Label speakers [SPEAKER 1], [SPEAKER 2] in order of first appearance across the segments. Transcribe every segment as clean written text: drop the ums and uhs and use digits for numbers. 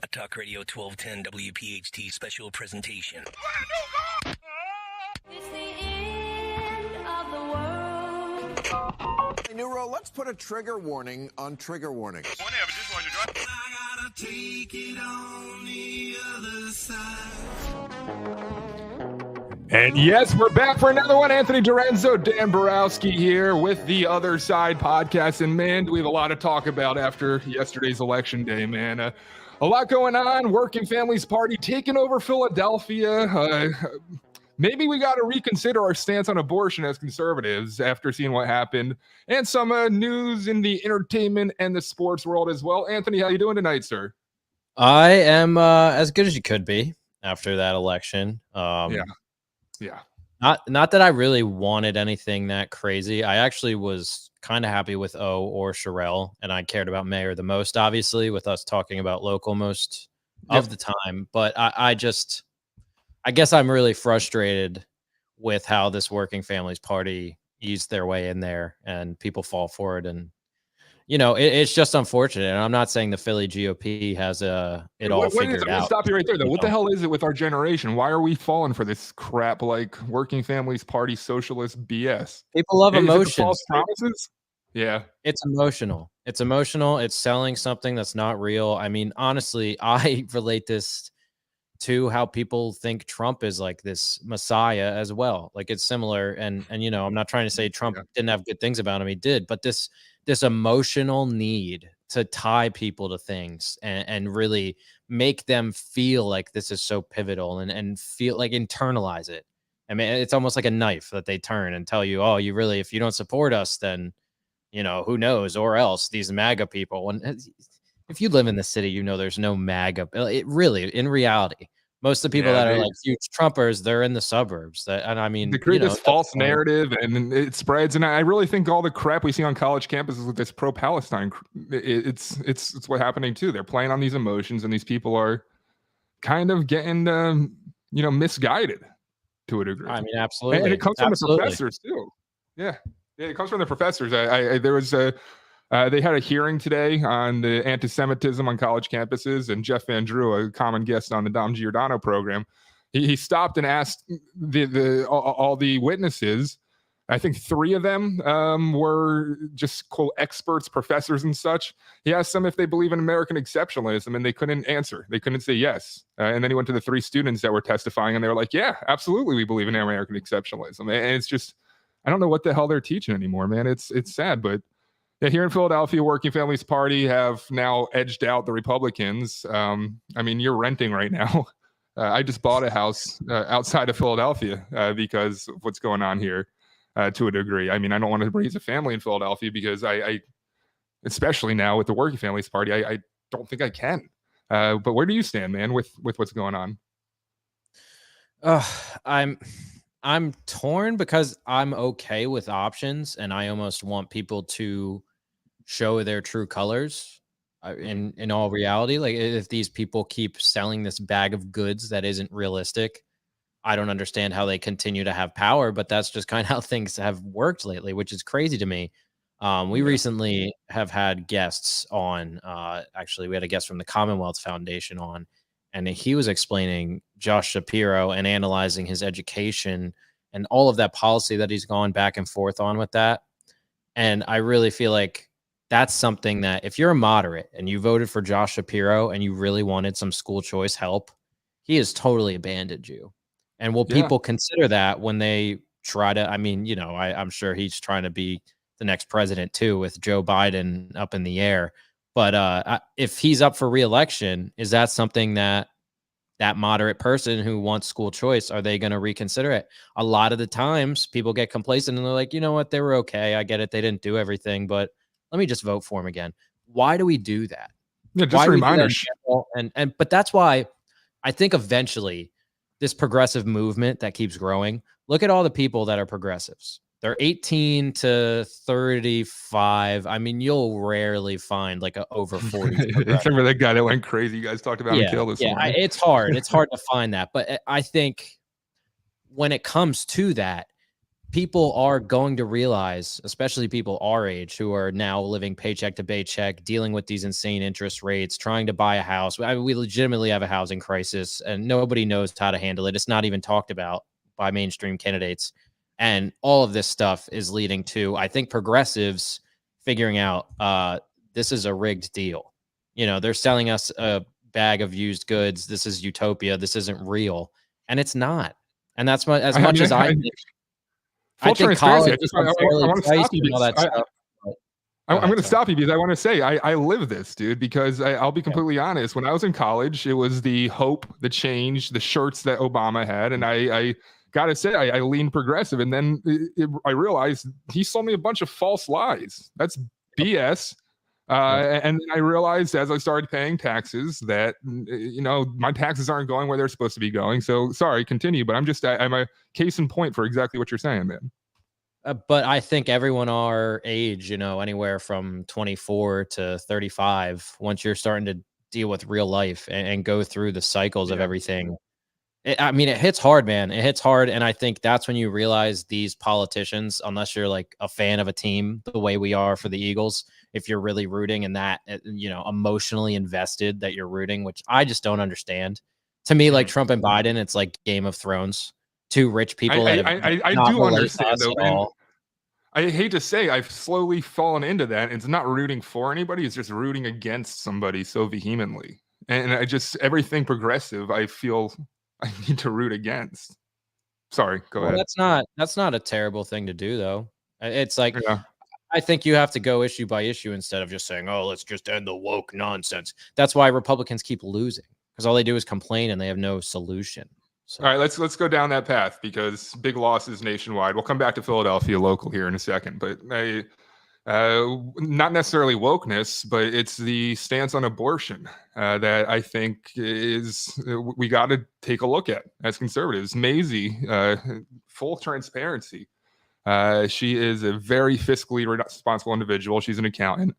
[SPEAKER 1] A Talk Radio 1210 WPHT special presentation.
[SPEAKER 2] It's the end of the world.
[SPEAKER 3] Hey, Nero, let's put a trigger warning on trigger warnings.
[SPEAKER 4] I gotta take it on the other side.
[SPEAKER 5] And yes, we're back for another one. Anthony DiRenzo, Dan Borowski here with the Otherside podcast. And man, do we have a lot to talk about after yesterday's election day, man. A lot going on. Working Families Party taking over Philadelphia. Maybe we got to reconsider our stance on abortion as conservatives after seeing what happened. And some news in the entertainment and the sports world as well. Anthony, how you doing tonight, sir?
[SPEAKER 6] I am as good as you could be after that election.
[SPEAKER 5] Yeah.
[SPEAKER 6] Not that I really wanted anything that crazy. I actually was kind of happy with O or Sherelle, and I cared about Mayor the most, obviously, with us talking about local most of the time. But I guess I'm really frustrated with how this Working Families Party eased their way in there, and people fall for it. And it's just unfortunate. And I'm not saying the Philly GOP has it all figured out.
[SPEAKER 5] Stop you right there, though. What the hell is it with our generation? Why are we falling for this crap like Working Families Party socialist BS?
[SPEAKER 6] People love emotions.
[SPEAKER 5] False promises? Yeah.
[SPEAKER 6] It's emotional. It's emotional. It's selling something that's not real. I mean, honestly, I relate this to how people think Trump is like this messiah as well. Like, it's similar. And I'm not trying to say Trump didn't have good things about him. He did. But this emotional need to tie people to things and really make them feel like this is so pivotal and feel like internalize it. I mean, it's almost like a knife that they turn and tell you, oh, if you don't support us, then, who knows, or else these MAGA people. And if you live in the city, there's no MAGA. It really, in reality, most of the people that are like huge Trumpers, they're in the suburbs. They
[SPEAKER 5] create this false narrative, and it spreads. And I really think all the crap we see on college campuses with this pro-Palestine, it's what's happening too. They're playing on these emotions, and these people are kind of getting, misguided to a degree.
[SPEAKER 6] I mean, absolutely.
[SPEAKER 5] And it comes from the professors too. Yeah, it comes from the professors. There was they had a hearing today on the anti-Semitism on college campuses, and Jeff Van Drew, a common guest on the Dom Giordano program, he stopped and asked all the witnesses. I think 3 of them were just quote experts, professors, and such. He asked them if they believe in American exceptionalism, and they couldn't answer. They couldn't say yes. And then he went to the 3 students that were testifying, and they were like, "Yeah, absolutely, we believe in American exceptionalism." And it's just, I don't know what the hell they're teaching anymore, man. It's sad, but. Yeah, here in Philadelphia, Working Families Party have now edged out the Republicans. You're renting right now. I just bought a house outside of Philadelphia because of what's going on here to a degree. I mean, I don't want to raise a family in Philadelphia because I especially now with the Working Families Party, I don't think I can. But where do you stand, man, with what's going on?
[SPEAKER 6] I'm torn because I'm okay with options, and I almost want people to show their true colors in all reality. Like, if these people keep selling this bag of goods that isn't realistic, I don't understand how they continue to have power, but that's just kind of how things have worked lately, which is crazy to me. We recently have had guests on, actually we had a guest from the Commonwealth Foundation on, and he was explaining Josh Shapiro and analyzing his education and all of that policy that he's gone back and forth on with that. And I really feel like that's something that if you're a moderate and you voted for Josh Shapiro and you really wanted some school choice help, he has totally abandoned you. And will people consider that when they try to, I'm sure he's trying to be the next president too, with Joe Biden up in the air. But if he's up for re-election, is that something that moderate person who wants school choice, are they going to reconsider it? A lot of the times people get complacent and they're like, you know what, they were okay. I get it. They didn't do everything, but let me just vote for him again. Why do we do that?
[SPEAKER 5] Yeah, just reminders.
[SPEAKER 6] But that's why I think eventually this progressive movement that keeps growing, look at all the people that are progressives. They're 18 to 35. I mean, you'll rarely find like a over 40.
[SPEAKER 5] Remember that guy that went crazy? You guys talked about and killed us.
[SPEAKER 6] Yeah, it's hard. It's hard to find that. But I think when it comes to that, people are going to realize, especially people our age who are now living paycheck to paycheck, dealing with these insane interest rates, trying to buy a house. I mean, we legitimately have a housing crisis and nobody knows how to handle it. It's not even talked about by mainstream candidates. And all of this stuff is leading to, I think, progressives figuring out this is a rigged deal. You know, they're selling us a bag of used goods. This is utopia. This isn't real. And it's not. And that's as much as I think.
[SPEAKER 5] Full transparency. I want to stop you. I'm going to stop you because I want to say I live this, dude, because I'll be completely honest. When I was in college, it was the hope, the change, the shirts that Obama had. And I got to say, I leaned progressive. And then I realized he sold me a bunch of false lies. That's BS. And I realized as I started paying taxes that, you know, my taxes aren't going where they're supposed to be going. So sorry, continue. But I'm a case in point for exactly what you're saying, man.
[SPEAKER 6] But I think everyone our age, you know, anywhere from 24 to 35, once you're starting to deal with real life and go through the cycles of everything, I mean, it hits hard, man. It hits hard. And I think that's when you realize these politicians, unless you're like a fan of a team, the way we are for the Eagles, if you're really rooting and that, you know, emotionally invested that you're rooting, which I just don't understand. To me, like Trump and Biden, it's like Game of Thrones. Two rich people.
[SPEAKER 5] I do understand, though. I hate to say I've slowly fallen into that. It's not rooting for anybody. It's just rooting against somebody so vehemently. And I just, everything progressive, I feel I need to root against. Sorry, go ahead.
[SPEAKER 6] That's not a terrible thing to do, though. It's like, I think you have to go issue by issue instead of just saying, oh, let's just end the woke nonsense. That's why Republicans keep losing, because all they do is complain and they have no solution. So.
[SPEAKER 5] All right, let's go down that path because big losses nationwide. We'll come back to Philadelphia local here in a second, but not necessarily wokeness, but it's the stance on abortion that I think we got to take a look at as conservatives. Maisie, full transparency. She is a very fiscally responsible individual. She's an accountant.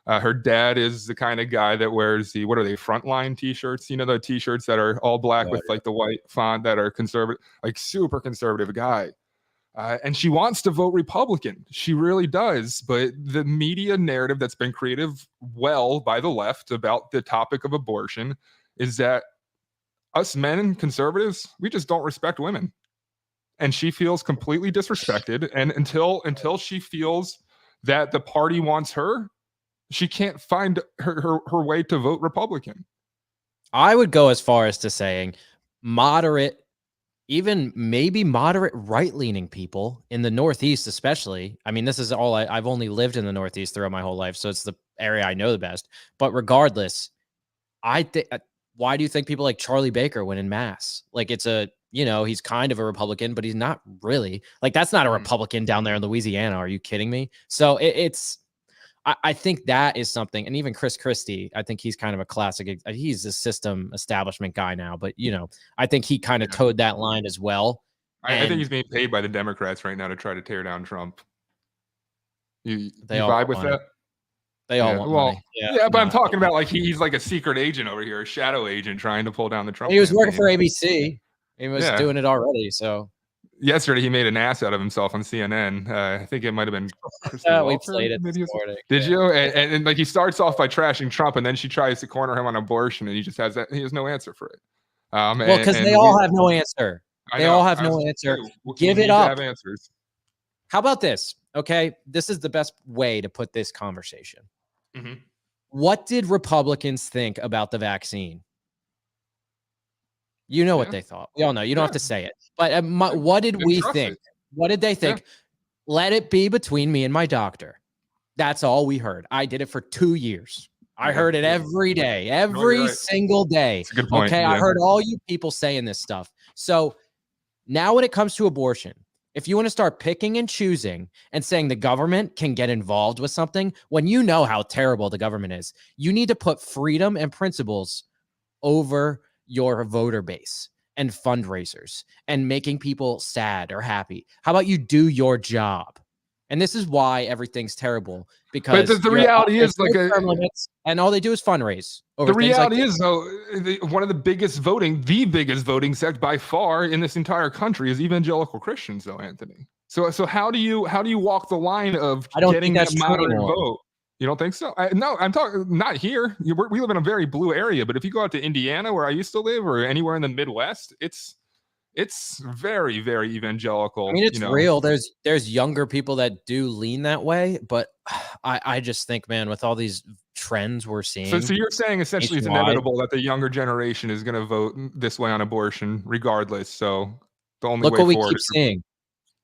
[SPEAKER 5] Her dad is the kind of guy that wears what are they, Frontline t-shirts? You know, the t-shirts that are all black with like the white font that are conservative, like super conservative guy. And she wants to vote Republican. She really does. But the media narrative that's been created well by the left about the topic of abortion is that us men and conservatives, we just don't respect women. And she feels completely disrespected. And until she feels that the party wants her, she can't find her way to vote Republican.
[SPEAKER 6] I would go as far as to saying moderate, even maybe moderate right-leaning people in the Northeast, especially. I mean, this is all I've only lived in the Northeast throughout my whole life, so it's the area I know the best. But regardless, I think, why do you think people like Charlie Baker win in mass? Like, it's you know, he's kind of a Republican, but he's not really. Like, that's not a Republican down there in Louisiana. Are you kidding me? So I think that is something. And even Chris Christie, I think he's kind of a classic. He's a system establishment guy now, but, you know, I think he kind of towed that line as well.
[SPEAKER 5] I think he's being paid by the Democrats right now to try to tear down Trump. You
[SPEAKER 6] all
[SPEAKER 5] vibe with that?
[SPEAKER 6] They all want money.
[SPEAKER 5] Yeah, but I'm talking about like he's like a secret agent over here, a shadow agent trying to pull down the Trump.
[SPEAKER 6] He was working for ABC. He was doing it already. So
[SPEAKER 5] yesterday he made an ass out of himself on CNN. I think it might have been
[SPEAKER 6] we played it this morning.
[SPEAKER 5] Did you? And like he starts off by trashing Trump, and then she tries to corner him on abortion, and he has no answer for it.
[SPEAKER 6] Well, because they all have no answer. They all have no answer. Give it up.
[SPEAKER 5] Have answers.
[SPEAKER 6] How about this? Okay, this is the best way to put this conversation.
[SPEAKER 5] Mm-hmm.
[SPEAKER 6] What did Republicans think about the vaccine? You know what they thought. We all know. You don't have to say it. But what did we think? What did they think? Let it be between me and my doctor. That's all we heard. I did it for 2 years. I heard it every day, every single day.
[SPEAKER 5] That's a good point.
[SPEAKER 6] Okay, I heard all you people saying this stuff. So now when it comes to abortion, if you want to start picking and choosing and saying the government can get involved with something, when you know how terrible the government is, you need to put freedom and principles over your voter base and fundraisers and making people sad or happy. How about you do your job? And this is why everything's terrible, because
[SPEAKER 5] the reality is like
[SPEAKER 6] and all they do is fundraise.
[SPEAKER 5] The reality is though, one of the biggest voting sect by far in this entire country is evangelical Christians though, Anthony. So how do you walk the line of
[SPEAKER 6] I don't
[SPEAKER 5] getting
[SPEAKER 6] think that's
[SPEAKER 5] that
[SPEAKER 6] true
[SPEAKER 5] moderate
[SPEAKER 6] anymore.
[SPEAKER 5] vote? You don't think so? No, I'm talking not here. We live in a very blue area, but if you go out to Indiana, where I used to live, or anywhere in the Midwest, it's very, very evangelical.
[SPEAKER 6] I mean, it's real. There's younger people that do lean that way, but I just think, man, with all these trends we're seeing,
[SPEAKER 5] So you're saying essentially it's
[SPEAKER 6] nationwide.
[SPEAKER 5] inevitable that the younger generation is going to vote this way on abortion, regardless. So the only
[SPEAKER 6] Look
[SPEAKER 5] way
[SPEAKER 6] what we
[SPEAKER 5] forward
[SPEAKER 6] keep
[SPEAKER 5] is
[SPEAKER 6] seeing.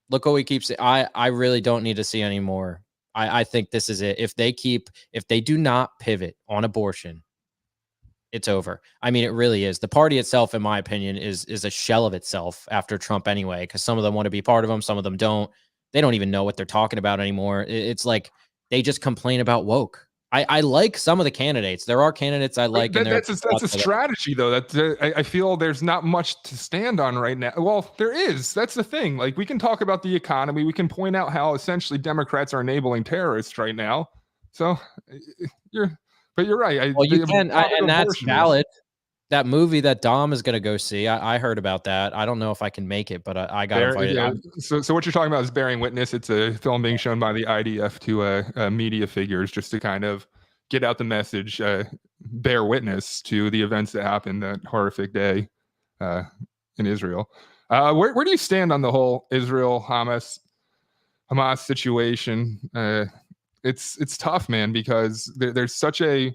[SPEAKER 6] Look what we keep seeing. I really don't need to see any more. I think this is it. If they do not pivot on abortion, it's over. I mean, it really is. The party itself, in my opinion, is a shell of itself after Trump anyway, because some of them want to be part of them, some of them don't. They don't even know what they're talking about anymore. It's like they just complain about woke. I like some of the candidates. There are candidates I like, and
[SPEAKER 5] that's a strategy, though. I feel there's not much to stand on right now. Well, there is. That's the thing. Like, we can talk about the economy. We can point out how essentially Democrats are enabling terrorists right now. So you're right.
[SPEAKER 6] Well, you can, and that's
[SPEAKER 5] abortion
[SPEAKER 6] valid. That movie that Dom is going to go see, I heard about that. I don't know if I can make it, but I got invited.
[SPEAKER 5] Yeah. So what you're talking about is Bearing Witness. It's a film being shown by the IDF to media figures, just to kind of get out the message, bear witness to the events that happened that horrific day in Israel. Where do you stand on the whole Israel Hamas situation? It's tough, man, because there's such a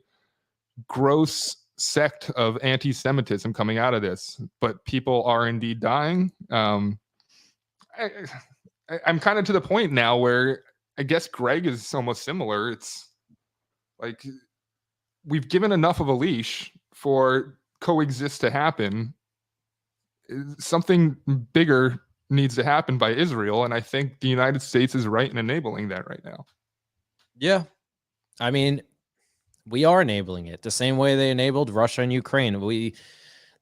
[SPEAKER 5] gross sect of anti-Semitism coming out of this, but people are indeed dying. I'm kind of to the point now where I guess Greg is almost similar. It's like we've given enough of a leash for coexist to happen. Something bigger needs to happen by Israel, and I think the United States is right in enabling that right now.
[SPEAKER 6] Yeah. I mean, we are enabling it the same way they enabled Russia and Ukraine.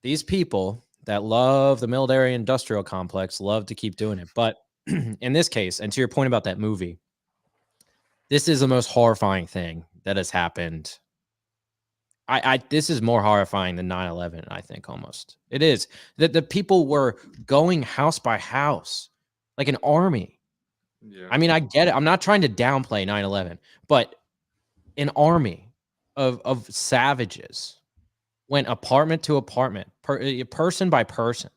[SPEAKER 6] These people that love the military industrial complex love to keep doing it. But in this case, and to your point about that movie, this is the most horrifying thing that has happened. This is more horrifying than 9/11, I think, almost. It is. That the people were going house by house like an army.
[SPEAKER 5] Yeah.
[SPEAKER 6] I mean, I get it. I'm not trying to downplay 9/11, but an army of savages went apartment to apartment, person by person,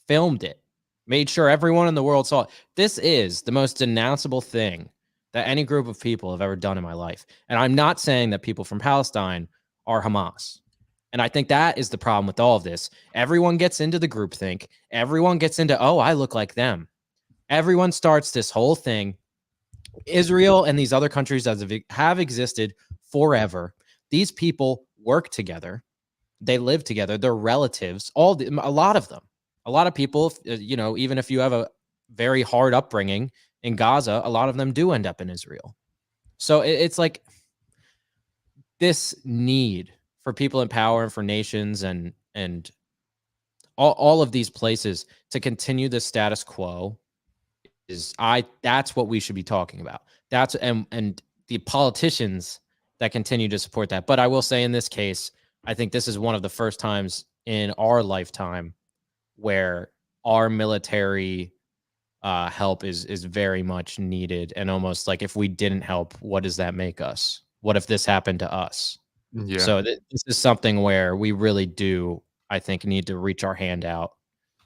[SPEAKER 6] filmed it, made sure everyone in the world saw it. This is the most denounceable thing that any group of people have ever done in my life. And I'm not saying that people from Palestine are Hamas. And I think that is the problem with all of this. Everyone gets into the groupthink. Everyone gets into, oh, I look like them. Everyone starts this whole thing. Israel and these other countries have existed forever. These people work together. They live together. They're relatives. A lot of them. A lot of people, even if you have a very hard upbringing in Gaza, a lot of them do end up in Israel. So it's like this need for people in power and for nations and all of these places to continue the status quo that's what we should be talking about. That's and the politicians that continue to support that. But I will say in this case, I think this is one of the first times in our lifetime where our military help is very much needed. And almost like, if we didn't help, what does that make us? What if this happened to us?
[SPEAKER 5] Yeah.
[SPEAKER 6] So this is something where we really do, I think, need to reach our hand out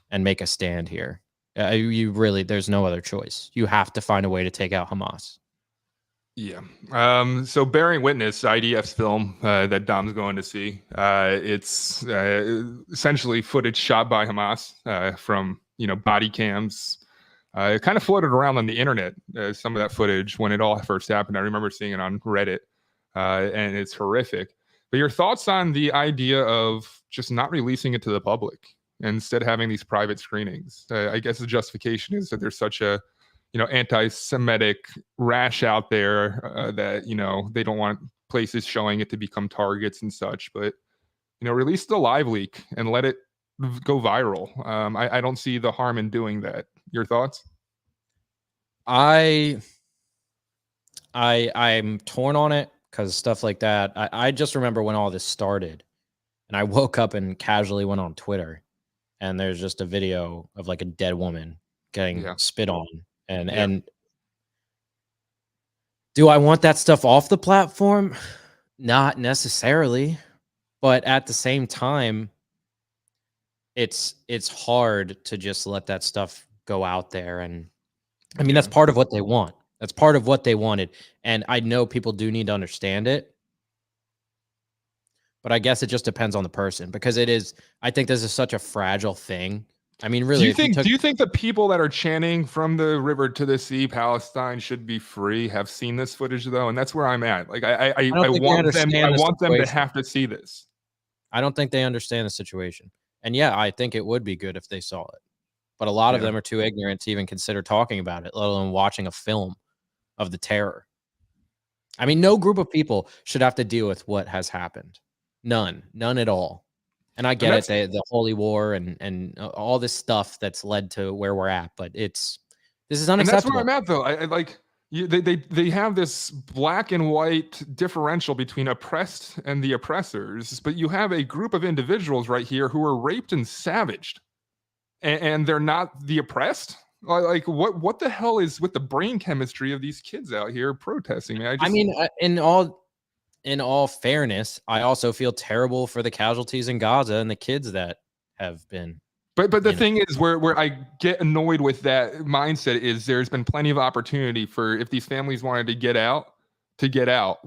[SPEAKER 6] and make a stand here. There's no other choice. You have to find a way to take out Hamas.
[SPEAKER 5] Yeah. So Bearing Witness, IDF's film that Dom's going to see, it's essentially footage shot by Hamas from, body cams. It kind of floated around on the internet, some of that footage when it all first happened. I remember seeing it on Reddit, and it's horrific. But your thoughts on the idea of just not releasing it to the public, and instead having these private screenings? I guess the justification is that there's such a anti-Semitic rash out there that, they don't want places showing it to become targets and such. But, release the live leak and let it go viral. I don't see the harm in doing that. Your thoughts?
[SPEAKER 6] I'm torn on it because stuff like that. I just remember when all this started, and I woke up and casually went on Twitter, and there's just a video of like a dead woman getting spit on And do I want that stuff off the platform? Not necessarily, but at the same time, it's hard to just let that stuff go out there. And I mean, that's part of what they want. That's part of what they wanted. And I know people do need to understand it, but I guess it just depends on the person, because I think this is such a fragile thing. I mean, really,
[SPEAKER 5] do you think the people that are chanting from the river to the sea, Palestine should be free, have seen this footage though? And that's where I'm at. Like, I want them to have to see this.
[SPEAKER 6] I don't think they understand the situation. And yeah, I think it would be good if they saw it. But a lot of them are too ignorant to even consider talking about it, let alone watching a film of the terror. I mean, no group of people should have to deal with what has happened. None at all. And I get it, the Holy War and all this stuff that's led to where we're at, but this is unacceptable.
[SPEAKER 5] And that's where I'm at, though. They have this black and white differential between oppressed and the oppressors, but you have a group of individuals right here who are raped and savaged, and they're not the oppressed. Like, what the hell is with the brain chemistry of these kids out here protesting? Man,
[SPEAKER 6] I mean, in all fairness, I also feel terrible for the casualties in Gaza and the kids that have been.
[SPEAKER 5] But the thing is, where I get annoyed with that mindset is there's been plenty of opportunity for, if these families wanted to get out,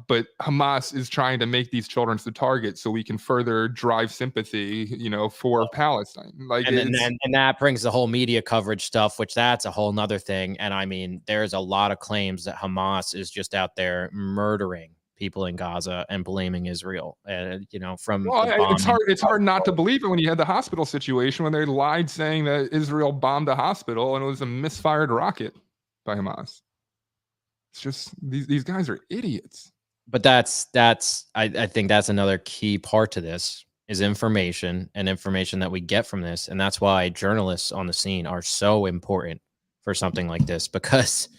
[SPEAKER 5] but Hamas is trying to make these children the target so we can further drive sympathy, for Palestine. Like,
[SPEAKER 6] and that brings the whole media coverage stuff, which that's a whole nother thing. And I mean, there's a lot of claims that Hamas is just out there murdering people in Gaza and blaming Israel. It's
[SPEAKER 5] hard not to believe it when you had the hospital situation when they lied saying that Israel bombed a hospital and it was a misfired rocket by Hamas. It's just these guys are idiots.
[SPEAKER 6] But I think that's another key part to this is information that we get from this. And that's why journalists on the scene are so important for something like this, because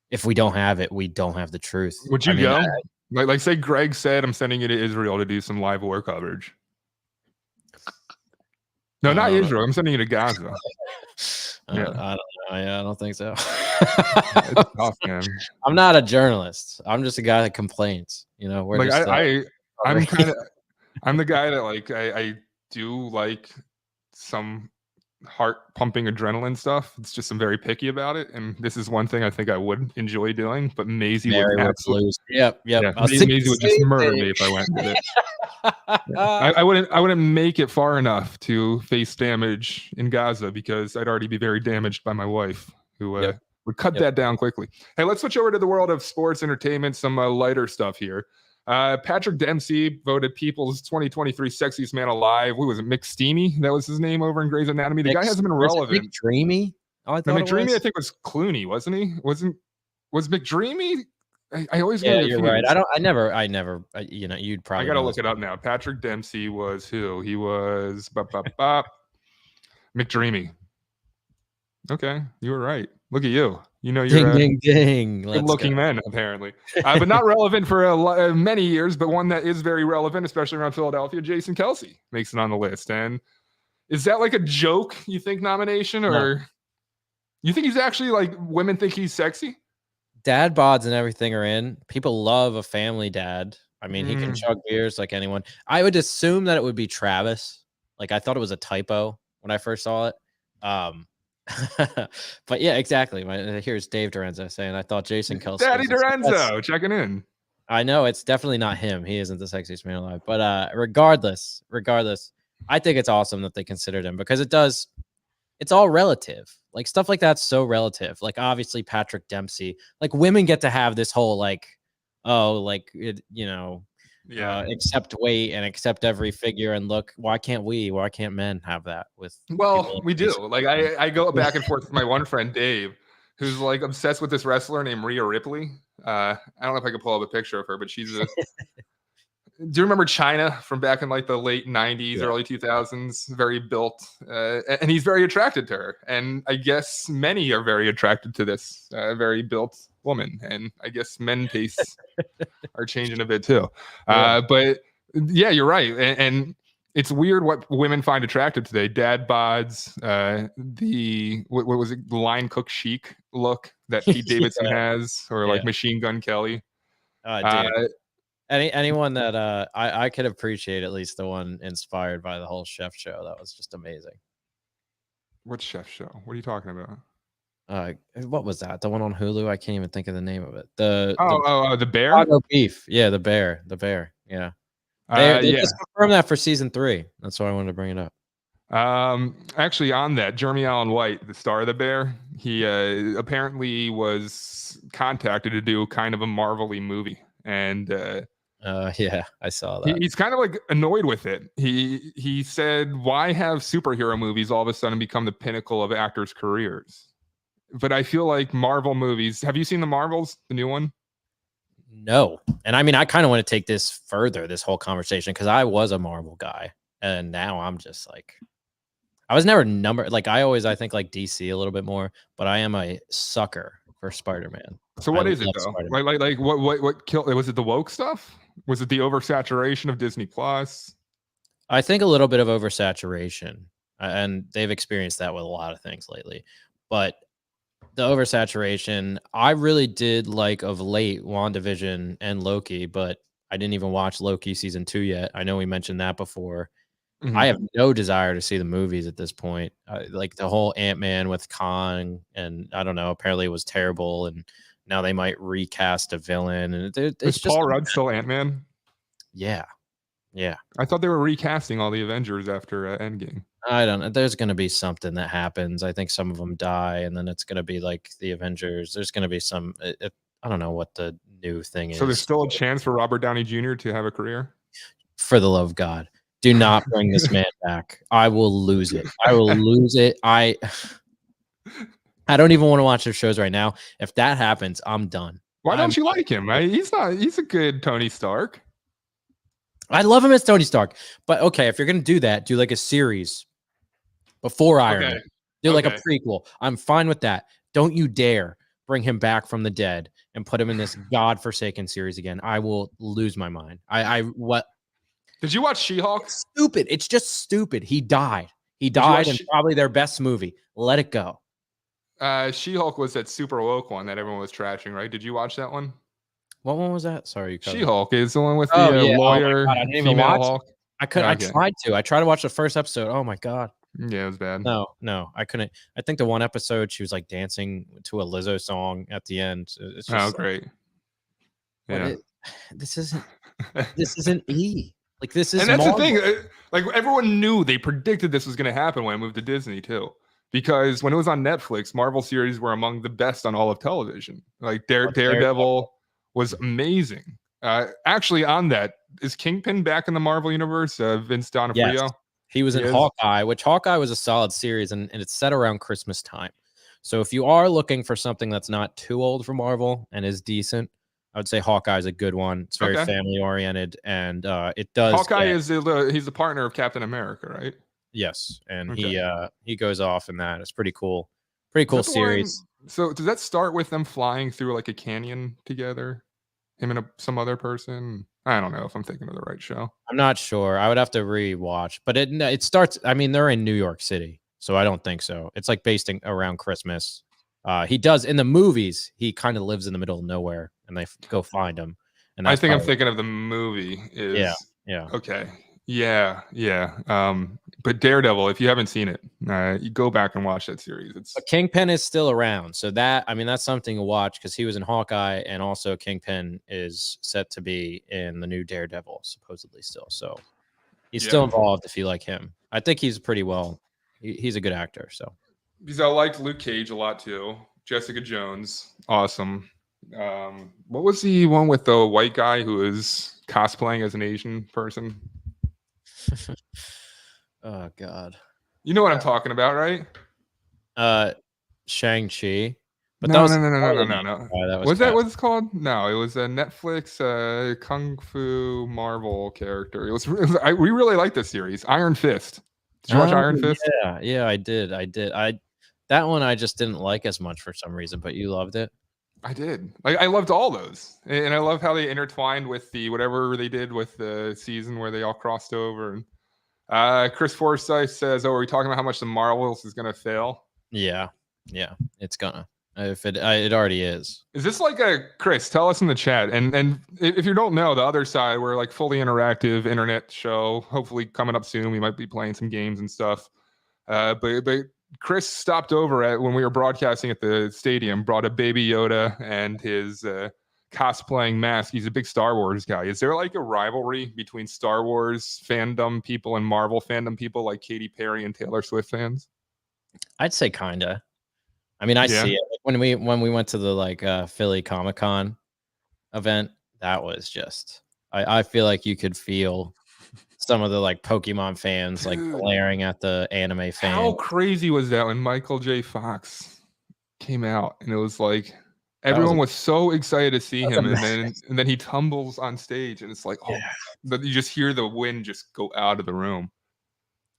[SPEAKER 6] if we don't have it, we don't have the truth.
[SPEAKER 5] Would you go? Like say Greg said, I'm sending you to Israel to do some live war coverage. No, not Israel. I'm sending you to Gaza.
[SPEAKER 6] I don't know. Yeah, I don't think so.
[SPEAKER 5] It's tough, man.
[SPEAKER 6] I'm not a journalist. I'm just a guy that complains. I'm
[SPEAKER 5] the guy that I do like some heart pumping adrenaline stuff. It's just I'm very picky about it, and this is one thing I think I would enjoy doing. But Maisie would absolutely,
[SPEAKER 6] yep.
[SPEAKER 5] Yeah, Maisie would just murder me if I went with it. I wouldn't make it far enough to face damage in Gaza because I'd already be very damaged by my wife, who would cut that down quickly. Hey, let's switch over to the world of sports entertainment, some lighter stuff here. Patrick Dempsey voted People's 2023 Sexiest Man Alive. What was it, McSteamy? That was his name over in Grey's Anatomy. The guy hasn't been relevant.
[SPEAKER 6] McDreamy?
[SPEAKER 5] McDreamy, I think, was Clooney, wasn't he? Was McDreamy? I always get
[SPEAKER 6] you're right. I never. You'd probably.
[SPEAKER 5] I gotta look it up now. Patrick Dempsey was who? He was McDreamy. Okay, you were right. Look at you. You're
[SPEAKER 6] ding.
[SPEAKER 5] good-looking men, apparently. But not relevant for many years, but one that is very relevant, especially around Philadelphia. Jason Kelce makes it on the list. And is that like a joke, you think, nomination? Or you think he's actually, like, women think he's sexy?
[SPEAKER 6] Dad bods and everything are in. People love a family dad. I mean, he can chug beers like anyone. I would assume that it would be Travis. Like, I thought it was a typo when I first saw it. But yeah, exactly. Here's Dave DiRenzo saying, I thought Jason Kelce.
[SPEAKER 5] Daddy DiRenzo checking in.
[SPEAKER 6] I know it's definitely not him. He isn't the sexiest man alive. But regardless, I think it's awesome that they considered him, because it's all relative. Like, stuff like that's so relative. Like, obviously Patrick Dempsey, like, women get to have this whole accept weight and accept every figure and look. Why can't men have that with?
[SPEAKER 5] Well, we do. Like, I go back and forth with my one friend Dave, who's like obsessed with this wrestler named Rhea Ripley. I don't know if I can pull up a picture of her, but she's a do you remember China from back in like the late 90s, early 2000s? Very built, and he's very attracted to her. And I guess many are very attracted to this very built woman. And I guess men tastes are changing a bit too. But yeah, you're right. And it's weird what women find attractive today. Dad bods, what was it? The line cook chic look that Pete Davidson has, or like Machine Gun Kelly.
[SPEAKER 6] Dude. Anyone that I could appreciate, at least the one inspired by the whole chef show. That was just amazing.
[SPEAKER 5] What chef show? What are you talking about?
[SPEAKER 6] What was that? The one on Hulu? I can't even think of the name of it.
[SPEAKER 5] The bear?
[SPEAKER 6] Chicago Beef. Yeah, the bear. Yeah. They just confirmed that for season 3. That's why I wanted to bring it up.
[SPEAKER 5] Actually, on that, Jeremy Allen White, the star of the bear, he apparently was contacted to do kind of a Marvel-y movie, and
[SPEAKER 6] yeah, I saw that.
[SPEAKER 5] He's kind of like annoyed with it. He said, "Why have superhero movies all of a sudden become the pinnacle of actors' careers?" But I feel like Marvel movies. Have you seen the Marvels, the new one?
[SPEAKER 6] No. And I mean, I kind of want to take this further, this whole conversation, because I was a Marvel guy. And now I'm just like, I was never I think like DC a little bit more, but I am a sucker for Spider-Man.
[SPEAKER 5] So what is it though? Like what killed? Was it the woke stuff? Was it the oversaturation of Disney Plus?
[SPEAKER 6] I think a little bit of oversaturation, and they've experienced that with a lot of things lately. But the oversaturation, I really did like of late WandaVision and Loki, but I didn't even watch Loki season 2 yet. I know we mentioned that before. Mm-hmm. I have no desire to see the movies at this point. Like the whole Ant-Man with Kang, and I don't know, apparently it was terrible, and now they might recast a villain. And it's
[SPEAKER 5] just Paul Rudd still Ant-Man?
[SPEAKER 6] Yeah.
[SPEAKER 5] I thought they were recasting all the Avengers after Endgame.
[SPEAKER 6] I don't know. There's going to be something that happens. I think some of them die, and then it's going to be like the Avengers. There's going to be some. I don't know what the new thing is.
[SPEAKER 5] So there's still a chance for Robert Downey Jr. to have a career?
[SPEAKER 6] For the love of God, do not bring this man back. I will lose it. I will lose it. I don't even want to watch their shows right now. If that happens, I'm done.
[SPEAKER 5] Why don't you like him? He's a good Tony Stark.
[SPEAKER 6] I love him as Tony Stark. But okay, if you're going to do that, do like a series before Iron Man. Do like a prequel. I'm fine with that. Don't you dare bring him back from the dead and put him in this godforsaken series again. I will lose my mind. What?
[SPEAKER 5] Did you watch She-Hulk?
[SPEAKER 6] Stupid. It's just stupid. He died. He died in probably their best movie. Let it go.
[SPEAKER 5] She-Hulk was that super woke one that everyone was trashing, right? Did you watch that one?
[SPEAKER 6] What one was that? Sorry,
[SPEAKER 5] She-Hulk is the one with the lawyer.
[SPEAKER 6] I didn't even watch Hulk. I couldn't. Okay. I tried to. I tried to watch the first episode. Oh my god.
[SPEAKER 5] Yeah, it was bad.
[SPEAKER 6] No, I couldn't. I think the one episode she was like dancing to a Lizzo song at the end. It's just
[SPEAKER 5] great. Yeah.
[SPEAKER 6] This isn't E. Like this is.
[SPEAKER 5] And that's Marvel. The thing. Like everyone knew, they predicted this was going to happen when it moved to Disney too. Because when it was on Netflix, Marvel series were among the best on all of television. Like Daredevil was amazing. Actually, on that, is Kingpin back in the Marvel universe? Vince D'Onofrio?
[SPEAKER 6] Yes. He was in Hawkeye, which Hawkeye was a solid series, and it's set around Christmas time. So if you are looking for something that's not too old for Marvel and is decent, I would say Hawkeye is a good one. It's very family oriented, and it does.
[SPEAKER 5] Hawkeye is he's the partner of Captain America, right?
[SPEAKER 6] Yes, and he goes off in that. It's pretty cool. Pretty cool series.
[SPEAKER 5] So does that start with them flying through like a canyon together? Him and some other person? I don't know if I'm thinking of the right show.
[SPEAKER 6] I'm not sure. I would have to rewatch. But it starts. I mean, they're in New York City, so I don't think so. It's like based around Christmas. He does in the movies. He kind of lives in the middle of nowhere, and they go find him. And
[SPEAKER 5] I think I'm thinking of the movie.
[SPEAKER 6] Yeah.
[SPEAKER 5] Okay. Yeah. But Daredevil, if you haven't seen it, you go back and watch that series.
[SPEAKER 6] But Kingpin is still around, so that's something to watch because he was in Hawkeye, and also Kingpin is set to be in the new Daredevil, supposedly still. So he's still involved if you like him. I think he's pretty well. He's a good actor. So
[SPEAKER 5] because I liked Luke Cage a lot too. Jessica Jones, awesome. What was the one with the white guy who is cosplaying as an Asian person?
[SPEAKER 6] Oh God!
[SPEAKER 5] You know what I'm talking about, right?
[SPEAKER 6] Shang-Chi. But
[SPEAKER 5] no.
[SPEAKER 6] Was
[SPEAKER 5] that what it's called? No, it was a Netflix Kung Fu Marvel character. We really like this series. Iron Fist. Did you watch Iron Fist?
[SPEAKER 6] Yeah, I did. That one I just didn't like as much for some reason, but you loved it.
[SPEAKER 5] I did. Like I loved all those, and I love how they intertwined with the whatever they did with the season where they all crossed over. And Chris Forsyth says, "Oh, are we talking about how much the Marvels is going to fail?"
[SPEAKER 6] Yeah, it's gonna. If it already is.
[SPEAKER 5] Is this like a Chris? Tell us in the chat. And if you don't know, the other side, we're like fully interactive internet show. Hopefully coming up soon. We might be playing some games and stuff. But Chris stopped over at when we were broadcasting at the stadium, brought a Baby Yoda and his cosplaying mask. He's a big Star Wars guy. Is there like a rivalry between Star Wars fandom people and Marvel fandom people, like Katy Perry and Taylor Swift fans?
[SPEAKER 6] I'd say kinda. I mean, I see it. Like, when we went to the Philly Comic-Con event, that was just I feel like you could feel some of the like Pokemon fans like glaring at the anime fans.
[SPEAKER 5] How crazy was that when Michael J. Fox came out and it was like everyone was so excited to see him, and then he tumbles on stage and it's like, oh, but you just hear the wind just go out of the room.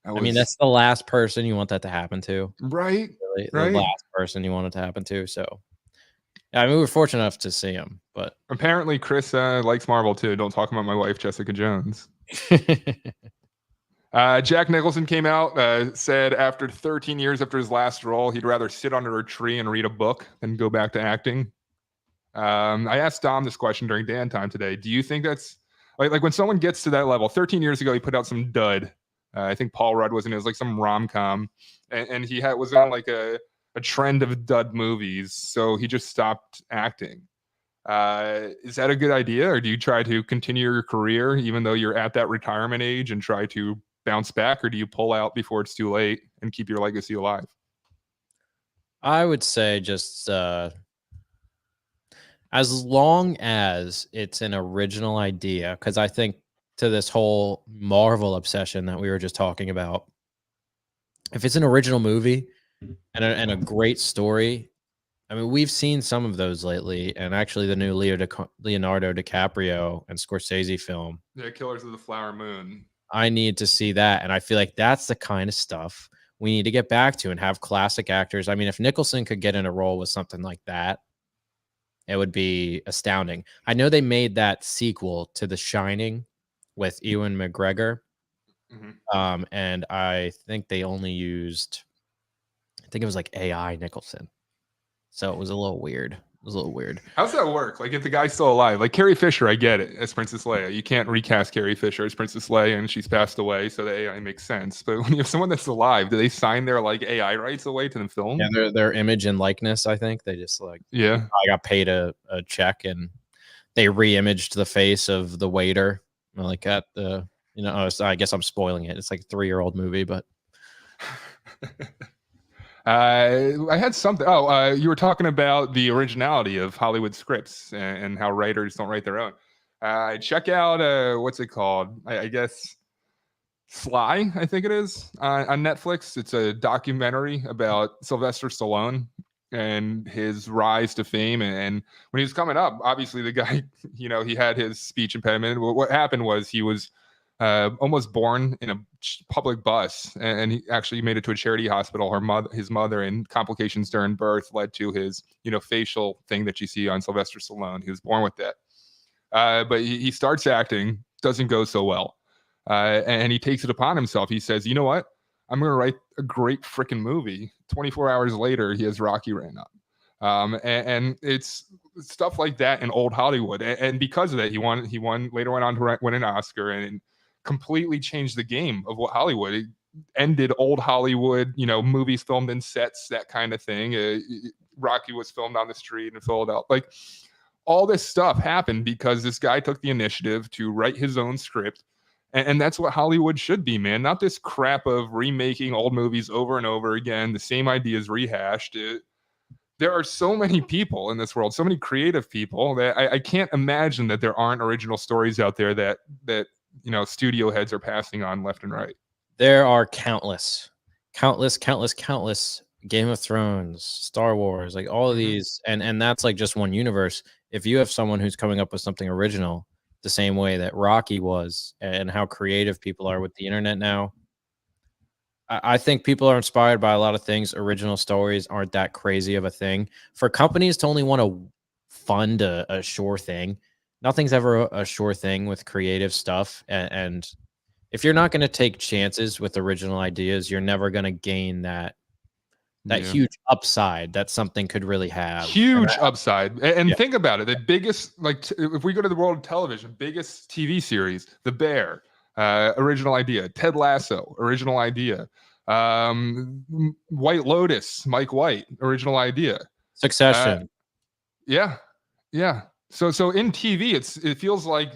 [SPEAKER 6] I mean, that's the last person you want that to happen to.
[SPEAKER 5] Right.
[SPEAKER 6] Really,
[SPEAKER 5] right.
[SPEAKER 6] The last person you want it to happen to. So, yeah, I mean, we were fortunate enough to see him, but
[SPEAKER 5] apparently Chris likes Marvel too. Don't talk about my wife, Jessica Jones. Jack Nicholson came out, said after 13 years after his last role, he'd rather sit under a tree and read a book than go back to acting. I asked Dom this question during Dan time today. Do you think that's like when someone gets to that level? 13 years ago, he put out some dud. I think Paul Rudd was in it. It was like some rom-com, and he was on like a trend of dud movies, so he just stopped acting. Is that a good idea, or do you try to continue your career even though you're at that retirement age and try to bounce back, or do you pull out before it's too late and keep your legacy alive?
[SPEAKER 6] I would say just as long as it's an original idea, because I think to this whole Marvel obsession that we were just talking about, if it's an original movie and a great story, I mean, we've seen some of those lately, and actually the new Leonardo DiCaprio and Scorsese film,
[SPEAKER 5] Killers of the Flower Moon.
[SPEAKER 6] I need to see that, and I feel like that's the kind of stuff we need to get back to and have classic actors. I mean, if Nicholson could get in a role with something like that, it would be astounding. I know they made that sequel to The Shining with Ewan McGregor, and I think they only used, I think it was like AI Nicholson. So it was a little weird. How's
[SPEAKER 5] that work? Like, if the guy's still alive, like Carrie Fisher, I get it as Princess Leia. You can't recast Carrie Fisher as Princess Leia, and she's passed away, so the AI makes sense. But when you have someone that's alive, do they sign their like AI rights away to the film?
[SPEAKER 6] Yeah, their image and likeness. I think they just like, I got paid a check, and they re-imaged the face of the waiter. Like at the, I guess I'm spoiling it. It's like a 3-year-old movie, but.
[SPEAKER 5] I had something. Oh, you were talking about the originality of Hollywood scripts and how writers don't write their own. Check out what's it called? I guess Sly, I think it is, on Netflix. It's a documentary about Sylvester Stallone and his rise to fame. And when he was coming up, obviously the guy, he had his speech impediment. What happened was he was almost born in a public bus, and he actually made it to a charity hospital. His mother, and complications during birth led to his, facial thing that you see on Sylvester Stallone. He was born with that. But he starts acting, doesn't go so well. And he takes it upon himself. He says, you know what? I'm going to write a great freaking movie. 24 hours later, he has Rocky written up. And it's stuff like that in old Hollywood. And because of that, he later went on to win an Oscar and completely changed the game of what Hollywood. It ended old Hollywood, movies filmed in sets, that kind of thing. Rocky was filmed on the street in Philadelphia. Like, all this stuff happened because this guy took the initiative to write his own script. And that's what Hollywood should be, man. Not this crap of remaking old movies over and over again, the same ideas rehashed. There are so many people in this world, so many creative people, that I can't imagine that there aren't original stories out there that studio heads are passing on left and right.
[SPEAKER 6] There are countless Game of Thrones, Star Wars, like all of these, and that's like just one universe. If you have someone who's coming up with something original, the same way that Rocky was, and how creative people are with the internet now, I think people are inspired by a lot of things. Original stories aren't that crazy of a thing. For companies to only want to fund a sure thing, nothing's ever a sure thing with creative stuff. And if you're not going to take chances with original ideas, you're never going to gain that
[SPEAKER 5] Yeah.
[SPEAKER 6] huge upside that something could really have.
[SPEAKER 5] Huge upside. And
[SPEAKER 6] Yeah.
[SPEAKER 5] think about it. The biggest, like, if we go to the world of television, biggest TV series, The Bear, original idea. Ted Lasso, original idea. White Lotus, Mike White, original idea.
[SPEAKER 6] Succession.
[SPEAKER 5] Yeah. So in TV, it feels like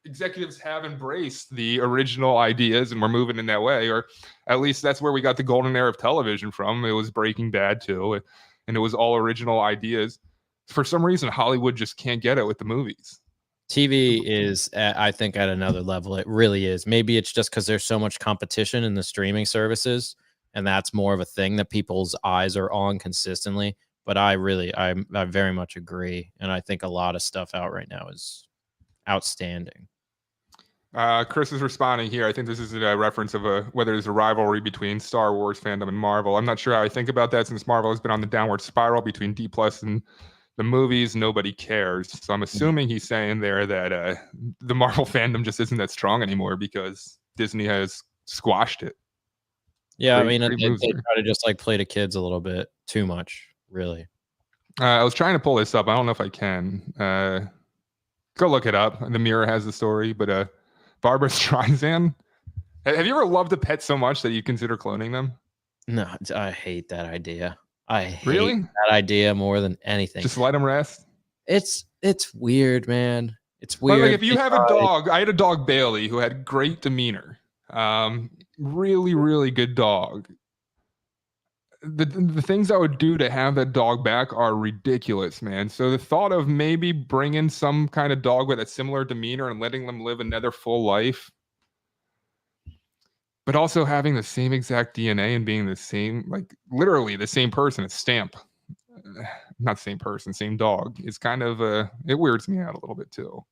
[SPEAKER 5] executives have embraced the original ideas and we're moving in that way, or at least that's where we got the golden era of television from. It was Breaking Bad too, and it was all original ideas. For some reason, Hollywood just can't get it with the movies.
[SPEAKER 6] TV is, I think, at another level. It really is. Maybe it's just because there's so much competition in the streaming services, and that's more of a thing that people's eyes are on consistently. But I very much agree, and I think a lot of stuff out right now is outstanding.
[SPEAKER 5] Chris is responding here. I think this is a reference of whether there's a rivalry between Star Wars fandom and Marvel. I'm not sure how I think about that, since Marvel has been on the downward spiral between D+ and the movies. Nobody cares. So I'm assuming he's saying there that the Marvel fandom just isn't that strong anymore because Disney has squashed it.
[SPEAKER 6] Yeah, I mean, they try to just like play to kids a little bit too much, really.
[SPEAKER 5] I was trying to pull this up. I don't know if I can. Go look it up. The Mirror has the story, but Barbara Streisand. Have you ever loved a pet so much that you consider cloning them?
[SPEAKER 6] No, I hate that idea. I hate
[SPEAKER 5] Really?
[SPEAKER 6] that idea more than anything.
[SPEAKER 5] Just let them rest.
[SPEAKER 6] It's weird, man. It's
[SPEAKER 5] But
[SPEAKER 6] weird.
[SPEAKER 5] like, if you have a dog, I had a dog, Bailey, who had great demeanor. Really, really good dog. The things I would do to have that dog back are ridiculous, man. So the thought of maybe bringing some kind of dog with a similar demeanor and letting them live another full life, but also having the same exact DNA and being the same, like literally the same person, it's stamp. Not same person, same dog. It's kind of it weirds me out a little bit too.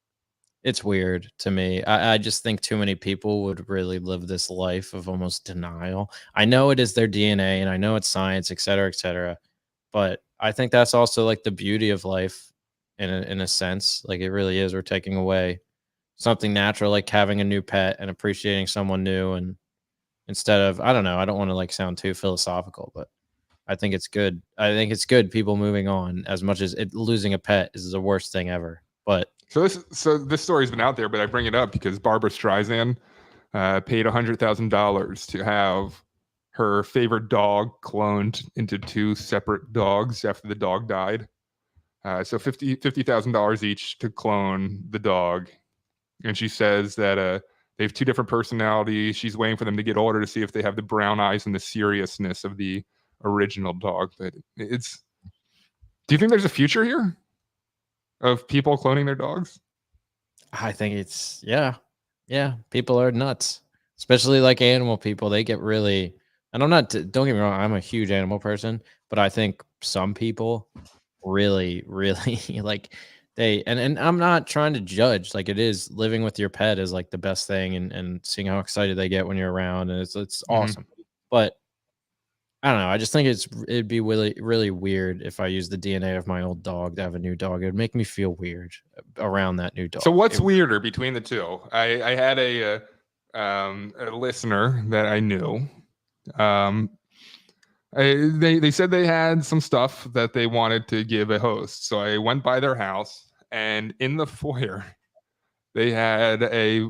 [SPEAKER 6] It's weird to me. I just think too many people would really live this life of almost denial. I know it is their DNA and I know it's science, et cetera, but I think that's also like the beauty of life in a sense. Like, it really is. We're taking away something natural, like having a new pet and appreciating someone new. And instead of, I don't know, I don't want to like sound too philosophical, but I think it's good. I think it's good people moving on, as much as losing a pet is the worst thing ever. But
[SPEAKER 5] So this story's been out there, but I bring it up because Barbara Streisand paid $100,000 to have her favorite dog cloned into two separate dogs after the dog died. So $50,000 each to clone the dog. And she says that they have two different personalities. She's waiting for them to get older to see if they have the brown eyes and the seriousness of the original dog. But do you think there's a future here of people cloning their dogs?
[SPEAKER 6] I think it's, yeah. People are nuts, especially like animal people. They get really, and don't get me wrong, I'm a huge animal person, but I think some people really, really like and I'm not trying to judge. Like, it is, living with your pet is like the best thing, and seeing how excited they get when you're around, and it's awesome. But I don't know. I just think it'd be really, really weird if I used the DNA of my old dog to have a new dog. It would make me feel weird around that new dog.
[SPEAKER 5] So what's weirder between the two? I had a listener that I knew. They said they had some stuff that they wanted to give a host. So I went by their house, and in the foyer, they had a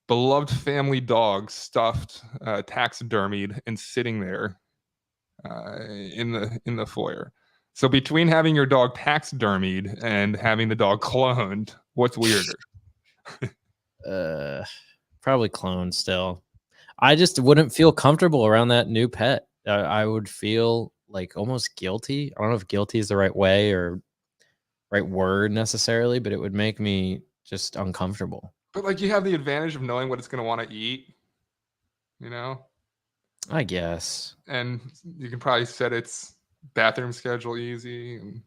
[SPEAKER 5] beloved family dog stuffed, taxidermied, and sitting there in the foyer. So between having your dog taxidermied and having the dog cloned, what's weirder?
[SPEAKER 6] Probably cloned still. I just wouldn't feel comfortable around that new pet. I would feel like almost guilty. I don't know if guilty is the right way or right word necessarily, but it would make me just uncomfortable.
[SPEAKER 5] But like, you have the advantage of knowing what it's going to want to eat, you know?
[SPEAKER 6] I guess.
[SPEAKER 5] And you can probably set its bathroom schedule easy, and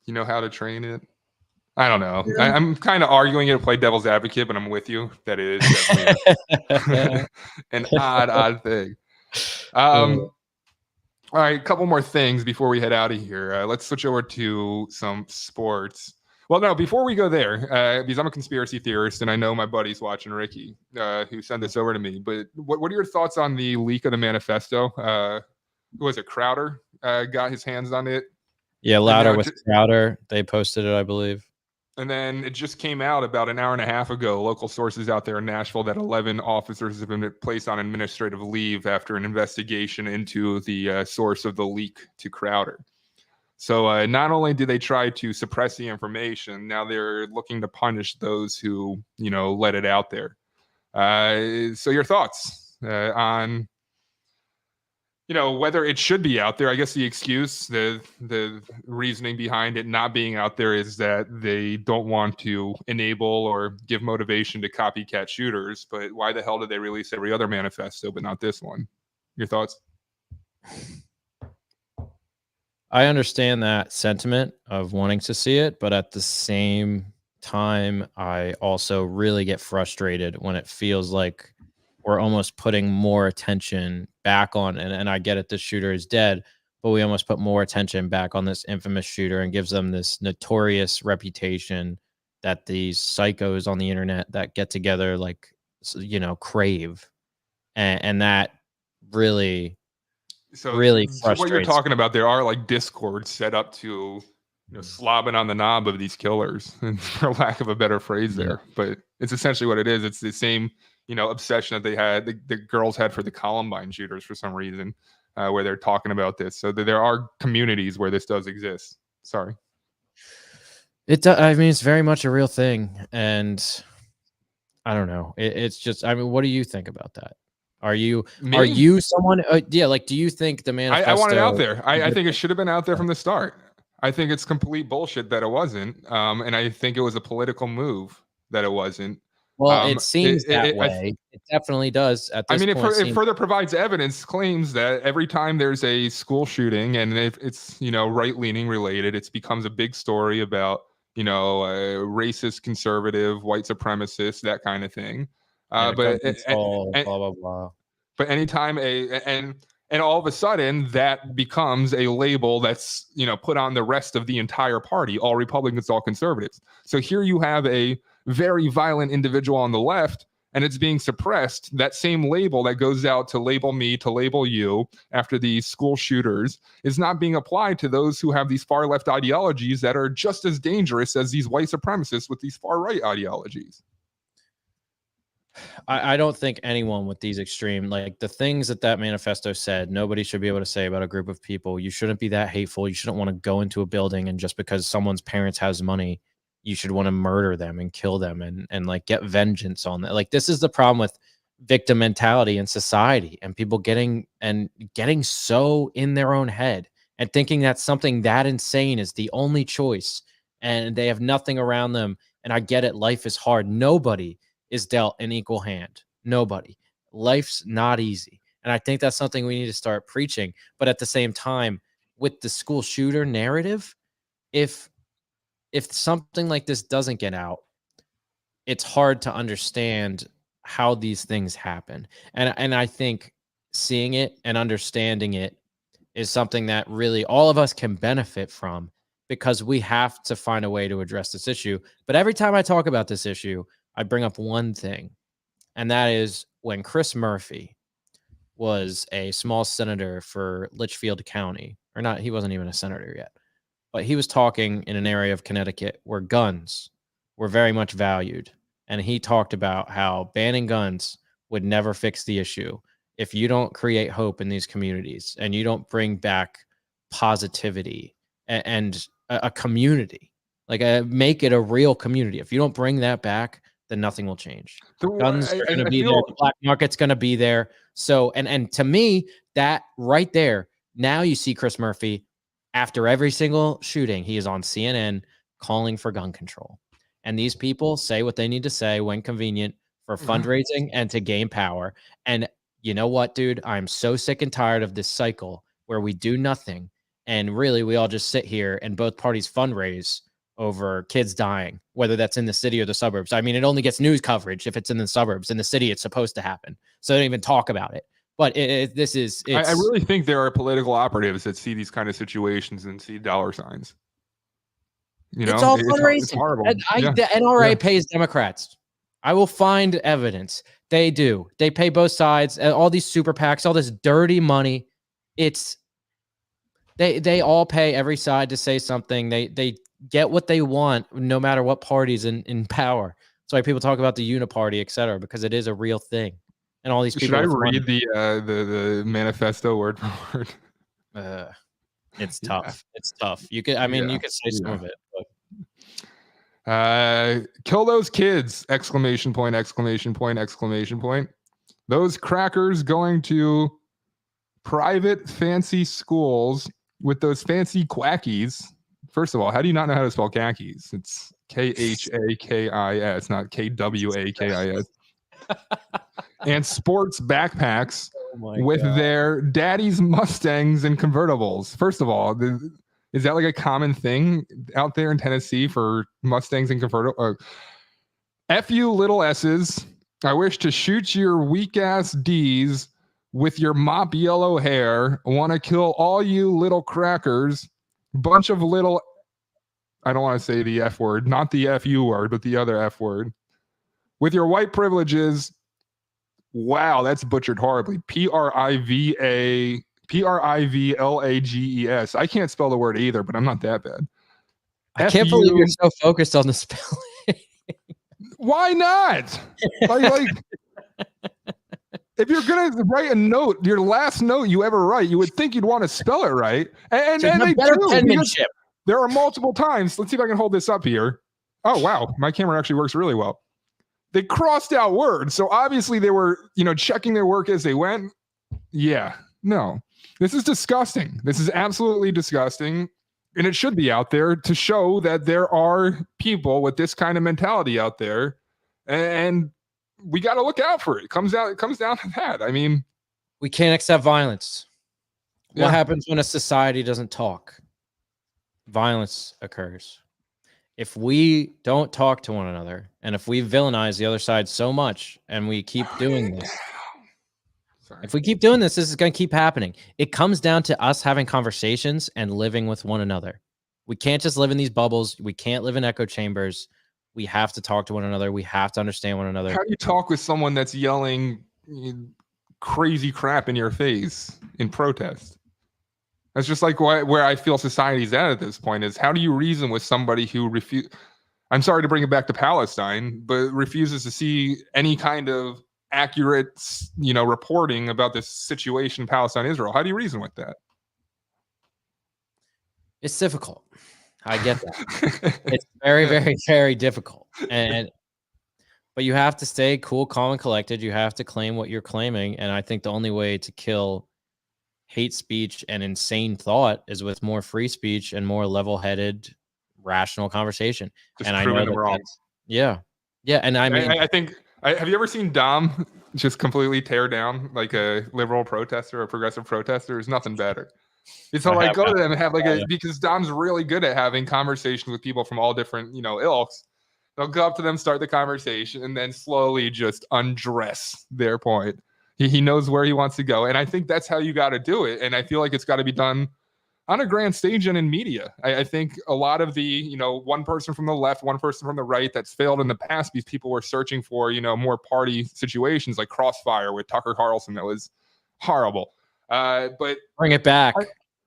[SPEAKER 5] you know how to train it. I don't know. Yeah. I'm kind of arguing it to play devil's advocate, but I'm with you that it is definitely an odd thing. All right, a couple more things before we head out of here. Let's switch over to some sports. Well, no, before we go there, because I'm a conspiracy theorist and I know my buddy's watching, Ricky, who sent this over to me. But what are your thoughts on the leak of the manifesto? Who was it? Crowder got his hands on it.
[SPEAKER 6] Yeah, Louder with Crowder. They posted it, I believe.
[SPEAKER 5] And then it just came out about an hour and a half ago, local sources out there in Nashville, that 11 officers have been placed on administrative leave after an investigation into the source of the leak to Crowder. So not only do they try to suppress the information, now they're looking to punish those who, let it out there. So your thoughts on, whether it should be out there? I guess the excuse, the reasoning behind it not being out there is that they don't want to enable or give motivation to copycat shooters. But why the hell did they release every other manifesto but not this one? Your thoughts?
[SPEAKER 6] I understand that sentiment of wanting to see it, but at the same time, I also really get frustrated when it feels like we're almost putting more attention back on, and I get it, this shooter is dead, but we almost put more attention back on this infamous shooter and gives them this notorious reputation that these psychos on the internet that get together crave. And that really frustrates.
[SPEAKER 5] So what you're talking about, there are like discords set up to slobbing on the knob of these killers, for lack of a better phrase there. But it's essentially what it is. It's the same obsession that they had, the girls had for the Columbine shooters for some reason, where they're talking about this. So there are communities where this does exist. Sorry.
[SPEAKER 6] I mean, it's very much a real thing. And I don't know. It's just, I mean, what do you think about that? Are you someone, do you think the manifesto?
[SPEAKER 5] I want it out there. I think it should have been out there from the start. I think it's complete bullshit that it wasn't. And I think it was a political move that it wasn't.
[SPEAKER 6] Well, it seems that way. It definitely does. At this point,
[SPEAKER 5] it further provides evidence, claims that every time there's a school shooting, and if it's right-leaning related, it becomes a big story about racist, conservative, white supremacist, that kind of thing. But
[SPEAKER 6] blah blah blah.
[SPEAKER 5] But anytime and all of a sudden that becomes a label that's put on the rest of the entire party, all Republicans, all conservatives. So here you have a very violent individual on the left, and it's being suppressed. That same label that goes out to label me, to label you after these school shooters, is not being applied to those who have these far left ideologies that are just as dangerous as these white supremacists with these far right ideologies.
[SPEAKER 6] I don't think anyone with these extreme, like the things that manifesto said, nobody should be able to say about a group of people. You shouldn't be that hateful. You shouldn't want to go into a building and just because someone's parents has money, you should want to murder them and kill them and like get vengeance on that. Like this is the problem with victim mentality in society and people getting so in their own head and thinking that something that insane is the only choice and they have nothing around them. And I get it. Life is hard. Nobody is dealt an equal hand. Nobody. Life's not easy. And I think that's something we need to start preaching. But at the same time, with the school shooter narrative, if something like this doesn't get out, it's hard to understand how these things happen. And I think seeing it and understanding it is something that really all of us can benefit from because we have to find a way to address this issue. But every time I talk about this issue, I bring up one thing, and that is when Chris Murphy was a small senator for Litchfield County, or not, he wasn't even a senator yet, but he was talking in an area of Connecticut where guns were very much valued. And he talked about how banning guns would never fix the issue if you don't create hope in these communities and you don't bring back positivity and a community, make it a real community. If you don't bring that back, then nothing will change. Guns are going to be there. The black market's going to be there. So, and to me, that right there, now you see Chris Murphy after every single shooting, he is on CNN calling for gun control. And these people say what they need to say when convenient for fundraising and to gain power. And you know what, dude? I'm so sick and tired of this cycle where we do nothing. And really, we all just sit here and both parties fundraise over kids dying, whether that's in the city or the suburbs. I mean, it only gets news coverage if it's in the suburbs. In the city, it's supposed to happen. So they don't even talk about it. But I really
[SPEAKER 5] think there are political operatives that see these kind of situations and see dollar signs. You know,
[SPEAKER 6] It's all
[SPEAKER 5] it's
[SPEAKER 6] fundraising.
[SPEAKER 5] horrible.
[SPEAKER 6] And
[SPEAKER 5] Yeah.
[SPEAKER 6] the NRA pays Democrats. I will find evidence. They do. They pay both sides. All these super PACs, all this dirty money. They all pay every side to say something. They get what they want, no matter what party's in power. That's why people talk about the uniparty, et cetera, because it is a real thing. And all these people.
[SPEAKER 5] Should I read the manifesto word for word?
[SPEAKER 6] It's tough. It's tough. You could, I mean, you could say some of it. But.
[SPEAKER 5] Kill those kids! Exclamation point! Exclamation point! Exclamation point! Those crackers going to private fancy schools with those fancy quackies. First of all, how do you not know how to spell khakis? It's Khakis, not Kwakis. And sports backpacks with their daddy's Mustangs and convertibles. First of all, is that like a common thing out there in Tennessee for Mustangs and convertibles? F you little S's. I wish to shoot your weak ass D's with your mop yellow hair. Want to kill all you little crackers. Bunch of little, I don't want to say the F word, not the FU word, but the other F word. With your white privileges. Wow, that's butchered horribly. Privlages. I can't spell the word either, but I'm not that bad.
[SPEAKER 6] I can't believe you're so focused on the spelling.
[SPEAKER 5] Why not? Like, if you're gonna write a note, your last note you ever write, you would think you'd want to spell it right. And they
[SPEAKER 6] better
[SPEAKER 5] do,
[SPEAKER 6] penmanship.
[SPEAKER 5] There are multiple times. Let's see if I can hold this up here. Oh wow, my camera actually works really well. They crossed out words, so obviously they were, checking their work as they went. Yeah, no, this is disgusting. This is absolutely disgusting, and it should be out there to show that there are people with this kind of mentality out there, and we got to look out for it. It comes down to that. I mean,
[SPEAKER 6] we can't accept violence. What happens when a society doesn't talk? Violence occurs. If we don't talk to one another, and if we villainize the other side so much, and we keep doing this, if we keep doing this, this is going to keep happening. It comes down to us having conversations and living with one another. We can't just live in these bubbles. We can't live in echo chambers. We have to talk to one another. We have to understand one another.
[SPEAKER 5] How do you talk with someone that's yelling crazy crap in your face in protest? That's just like where I feel society's at this point is how do you reason with somebody who I'm sorry to bring it back to Palestine, but refuses to see any kind of accurate, reporting about this situation in Palestine, Israel. How do you reason with that?
[SPEAKER 6] It's difficult. I get that. It's very, very, very difficult. But you have to stay cool, calm, and collected. You have to claim what you're claiming. And I think the only way to kill hate speech and insane thought is with more free speech and more level-headed, rational conversation.
[SPEAKER 5] Just
[SPEAKER 6] and I know
[SPEAKER 5] them wrong.
[SPEAKER 6] Yeah. And I mean,
[SPEAKER 5] I think, have you ever seen Dom just completely tear down like a liberal protester or progressive protester? There's nothing better. It's all like go to them and have because Dom's really good at having conversations with people from all different, ilks. They'll go up to them, start the conversation, and then slowly just undress their point. He knows where he wants to go. And I think that's how you got to do it. And I feel like it's got to be done on a grand stage and in media. I think a lot of the, one person from the left, one person from the right that's failed in the past because people were searching for, more party situations like Crossfire with Tucker Carlson. That was horrible. But
[SPEAKER 6] bring it back.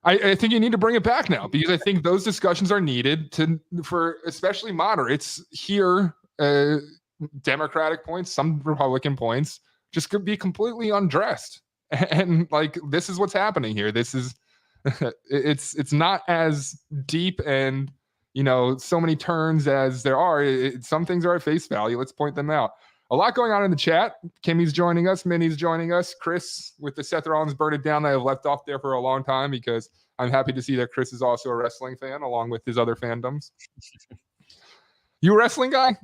[SPEAKER 5] I think you need to bring it back now because I think those discussions are needed for especially moderates here, Democratic points, some Republican points, just could be completely undressed. And like, this is what's happening here. This is, it's not as deep and, so many turns as there are. Some things are at face value. Let's point them out. A lot going on in the chat. Kimmy's joining us. Minnie's joining us. Chris with the Seth Rollins Burn It Down that I've left off there for a long time because I'm happy to see that Chris is also a wrestling fan along with his other fandoms. You a wrestling guy?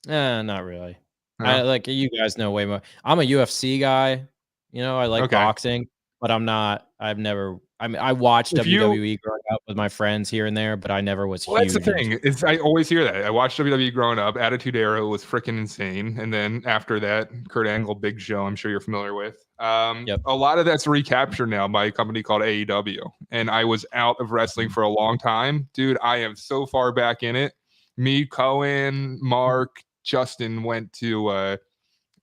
[SPEAKER 6] Not really. No. You guys know way more. I'm a UFC guy. I like boxing, but I've never I mean, I watched
[SPEAKER 5] If you-
[SPEAKER 6] WWE growing up with my friends here and there, but I never was
[SPEAKER 5] Well,
[SPEAKER 6] huge.
[SPEAKER 5] that's the thing. I always hear that. I watched WWE growing up. Attitude Era was freaking insane, and then after that, Kurt Angle, Big Show. I'm sure you're familiar with.
[SPEAKER 6] Yep.
[SPEAKER 5] A lot of that's recaptured now by a company called AEW, and I was out of wrestling for a long time, dude. I am so far back in it. Me, Cohen, Mark, Justin went to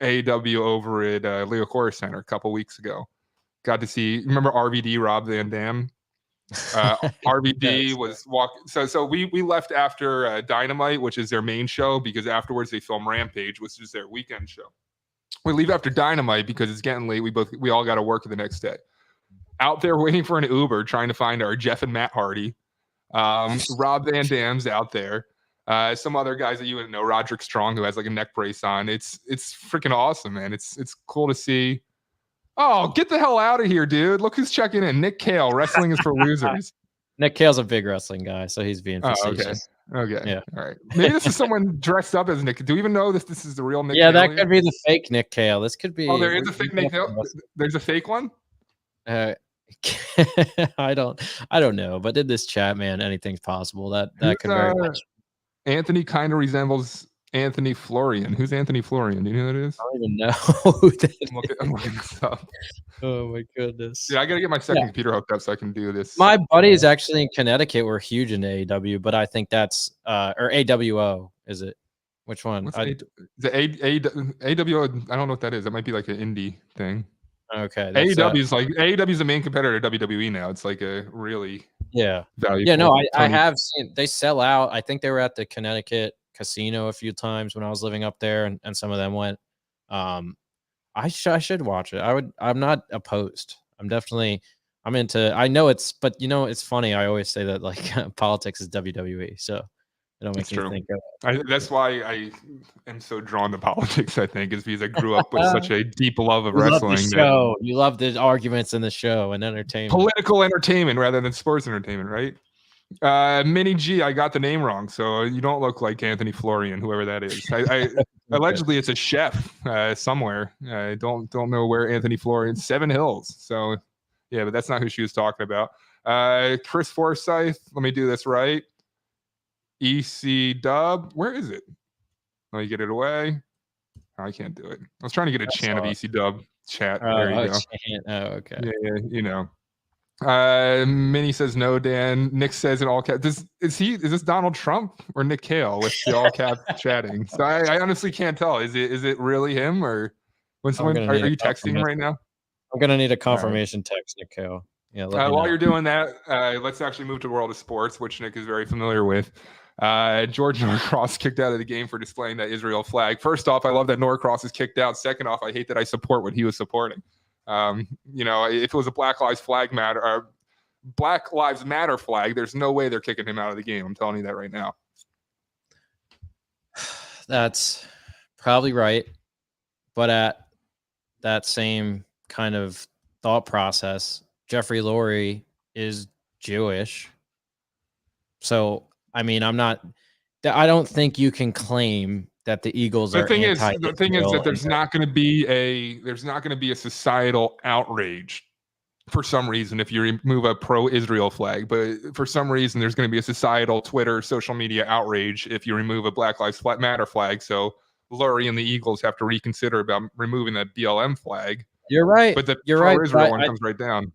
[SPEAKER 5] AEW over at Leo Chorus Center a couple weeks ago. Got to see. Remember RVD, Rob Van Dam? RVD
[SPEAKER 6] Yes.
[SPEAKER 5] was walking. So we left after Dynamite, which is their main show, because afterwards they film Rampage, which is their weekend show. We leave after Dynamite because it's getting late. We all got to work the next day. Out there waiting for an Uber, trying to find our Jeff and Matt Hardy. Rob Van Dam's out there. Some other guys that you wouldn't know, Roderick Strong, who has like a neck brace on. It's freaking awesome, man. It's cool to see. Oh, get the hell out of here, dude. Look who's checking in. Nick Cale, wrestling is for losers.
[SPEAKER 6] Nick Cale's a big wrestling guy, so he's being facetious.
[SPEAKER 5] Okay.
[SPEAKER 6] Yeah.
[SPEAKER 5] All right. Maybe this is someone dressed up as Nick. Do we even know this is the real Nick
[SPEAKER 6] Yeah,
[SPEAKER 5] Cale
[SPEAKER 6] that
[SPEAKER 5] yet?
[SPEAKER 6] could be the fake Nick Cale. This could be.
[SPEAKER 5] Oh, there is a fake Nick Cale. There's a fake one?
[SPEAKER 6] I don't know, but in this chat, man, anything's possible. That could very much.
[SPEAKER 5] Anthony kind of resembles Anthony Florian. Who's Anthony Florian? Do you know who that is?
[SPEAKER 6] I don't even know who that
[SPEAKER 5] I'm looking this up.
[SPEAKER 6] Oh my goodness.
[SPEAKER 5] Yeah, I gotta get my second computer hooked up so I can do this.
[SPEAKER 6] My buddies actually in Connecticut were huge into AEW, but I think that's or AWO, is it? Which one?
[SPEAKER 5] What's AWO? I don't know what that is. That might be like an indie thing.
[SPEAKER 6] Okay.
[SPEAKER 5] AEW is like AEW is the main competitor to WWE now. It's like a really valuable.
[SPEAKER 6] Yeah, no, I have seen they sell out. I think they were at the Connecticut casino a few times when I was living up there, and some of them went. I should watch it. I'm not opposed. I'm into. I know but it's funny. I always say that like politics is WWE, so it'll make me think of.
[SPEAKER 5] That's why I am so drawn to politics. I think is because I grew up with such a deep love of wrestling.
[SPEAKER 6] You love the arguments in the show and entertainment.
[SPEAKER 5] Political entertainment rather than sports entertainment, right? Mini G, I got the name wrong, so you don't look like Anthony Florian, whoever that is. I allegedly it's a chef somewhere. I don't know where Anthony Florian. Seven Hills. So yeah, but that's not who she was talking about. Chris Forsyth. Let me do this right. EC Dub. Where is it? Let me get it away. I can't do it. I was trying to get a chant of EC Dub chat. There you go.
[SPEAKER 6] Oh, okay.
[SPEAKER 5] Yeah, you know. Minnie says no, Dan. Nick says in all caps. Is this Donald Trump or Nick Cale with the all cap chatting? So I honestly can't tell. Is it really him or when someone are you texting him right now?
[SPEAKER 6] I'm gonna need a confirmation text, Nick Cale. Yeah.
[SPEAKER 5] While you're doing that, let's actually move to the world of sports, which Nick is very familiar with. George Norcross kicked out of the game for displaying that Israel flag. First off, I love that Norcross is kicked out. Second off, I hate that I support what he was supporting. If it was a Black Lives Matter flag, there's no way they're kicking him out of the game. I'm telling you that right now.
[SPEAKER 6] That's probably right. But at that same kind of thought process, Jeffrey Lurie is Jewish. So, I mean, I don't think you can claim that the Eagles are.
[SPEAKER 5] The thing is that there's not going to be a societal outrage for some reason if you remove a pro-Israel flag, but for some reason there's going to be a societal Twitter, social media outrage if you remove a Black Lives Matter flag. So Lurie and the Eagles have to reconsider about removing that BLM flag.
[SPEAKER 6] You're right.
[SPEAKER 5] But the
[SPEAKER 6] pro-Israel
[SPEAKER 5] one comes right down.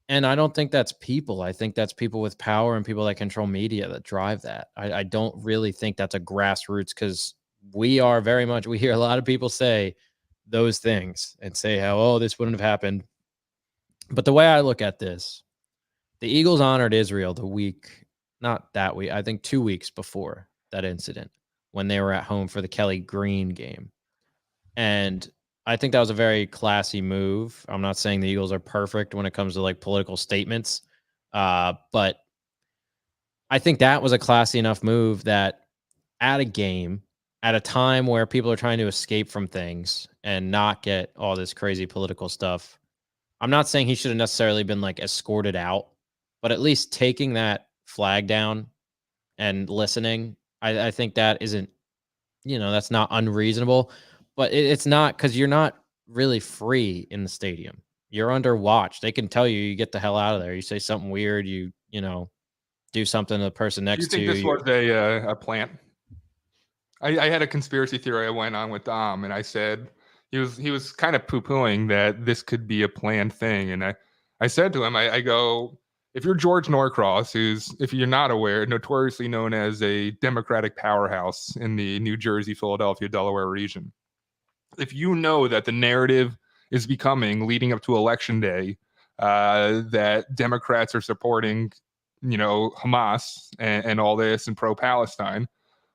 [SPEAKER 6] And I don't think that's people. I think that's people with power and people that control media that drive that. I don't really think that's a grassroots, because we hear a lot of people say those things and say how, oh, this wouldn't have happened. But the way I look at this, the Eagles honored Israel not that week, I think 2 weeks before that incident when they were at home for the Kelly Green game. And I think that was a very classy move. I'm not saying the Eagles are perfect when it comes to like political statements, but I think that was a classy enough move that at a game, at a time where people are trying to escape from things and not get all this crazy political stuff, I'm not saying he should have necessarily been like escorted out, but at least taking that flag down and listening, I think that isn't, that's not unreasonable. But it's not, because you're not really free in the stadium. you're under watch. They can tell you get the hell out of there. You say something weird, you know, do something to the person
[SPEAKER 5] Do you
[SPEAKER 6] next to
[SPEAKER 5] think
[SPEAKER 6] you.
[SPEAKER 5] this was a plant? I had a conspiracy theory I went on with Dom, and I said he was kind of poo-pooing that this could be a planned thing. And I said to him, I go, if you're George Norcross, who's, if you're not aware, notoriously known as a Democratic powerhouse in the New Jersey, Philadelphia, Delaware region, if you know that the narrative is becoming leading up to Election Day that Democrats are supporting, you know, Hamas and all this and pro-Palestine,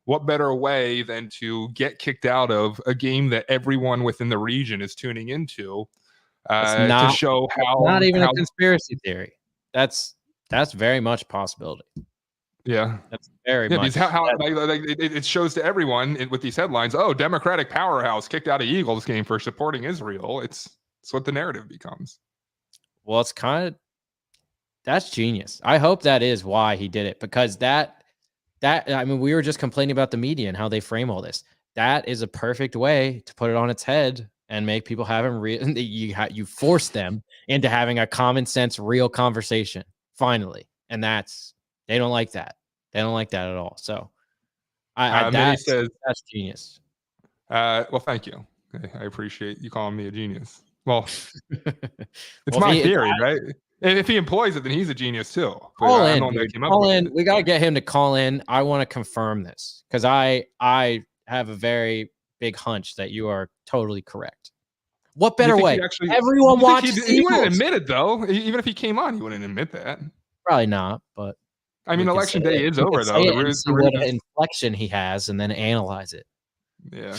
[SPEAKER 5] what better way than to get kicked out of a game that everyone within the region is tuning into to show how
[SPEAKER 6] not even a conspiracy theory. That's very much a possibility.
[SPEAKER 5] Yeah,
[SPEAKER 6] that's very much.
[SPEAKER 5] Because it shows to everyone with these headlines. Oh, Democratic powerhouse kicked out of Eagles game for supporting Israel. It's what the narrative becomes.
[SPEAKER 6] Well, it's that's genius. I hope that is why he did it, because that I mean, we were just complaining about the media and how they frame all this. That is a perfect way to put it on its head and make people have you force them into having a common sense, real conversation finally. And they don't like that. They don't like that at all. So that's genius.
[SPEAKER 5] Well, thank you. I appreciate you calling me a genius. Well, it's my theory, right? And if he employs it, then he's a genius too.
[SPEAKER 6] Call in. We got to get him to call in. I want to confirm this because I have a very big hunch that you are totally correct. What better way? Everyone watches.
[SPEAKER 5] He wouldn't admit it though. Even if he came on, he wouldn't admit that.
[SPEAKER 6] Probably not. But
[SPEAKER 5] I mean, Election Day is over though.
[SPEAKER 6] What inflection he has, and then analyze it.
[SPEAKER 5] Yeah.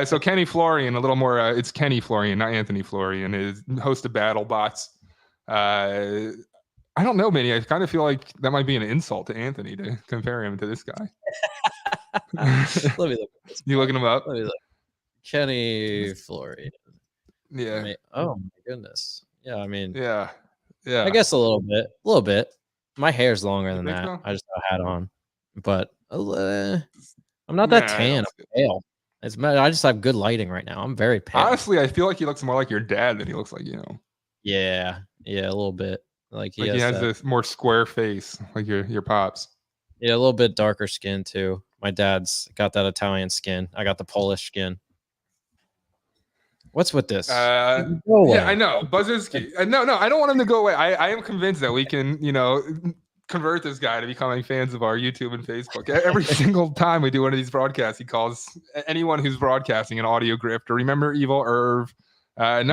[SPEAKER 5] So Kenny Florian, a little more. It's Kenny Florian, not Anthony Florian, is host of Battle Bots. I don't know, Manny. I kind of feel like that might be an insult to Anthony to compare him to this guy.
[SPEAKER 6] Let me look.
[SPEAKER 5] You looking him up?
[SPEAKER 6] Let me look. Kenny Florian.
[SPEAKER 5] Yeah.
[SPEAKER 6] Oh my goodness. Yeah. I mean.
[SPEAKER 5] Yeah.
[SPEAKER 6] I guess a little bit. A little bit. My hair's longer than that.
[SPEAKER 5] So?
[SPEAKER 6] I just have a hat on, but I'm not that tan. I'm pale. I just have good lighting right now. I'm very pale.
[SPEAKER 5] Honestly, I feel like he looks more like your dad than he looks like you.
[SPEAKER 6] Yeah, a little bit. Like he
[SPEAKER 5] has this more square face, like your pops.
[SPEAKER 6] Yeah, a little bit darker skin too. My dad's got that Italian skin. I got the Polish skin. What's with this?
[SPEAKER 5] Yeah, I know. Buzzinski. No, I don't want him to go away. I am convinced that we can, convert this guy to becoming fans of our YouTube and Facebook. Every single time we do one of these broadcasts, he calls anyone who's broadcasting an audio grifter. Remember Evil Irv? I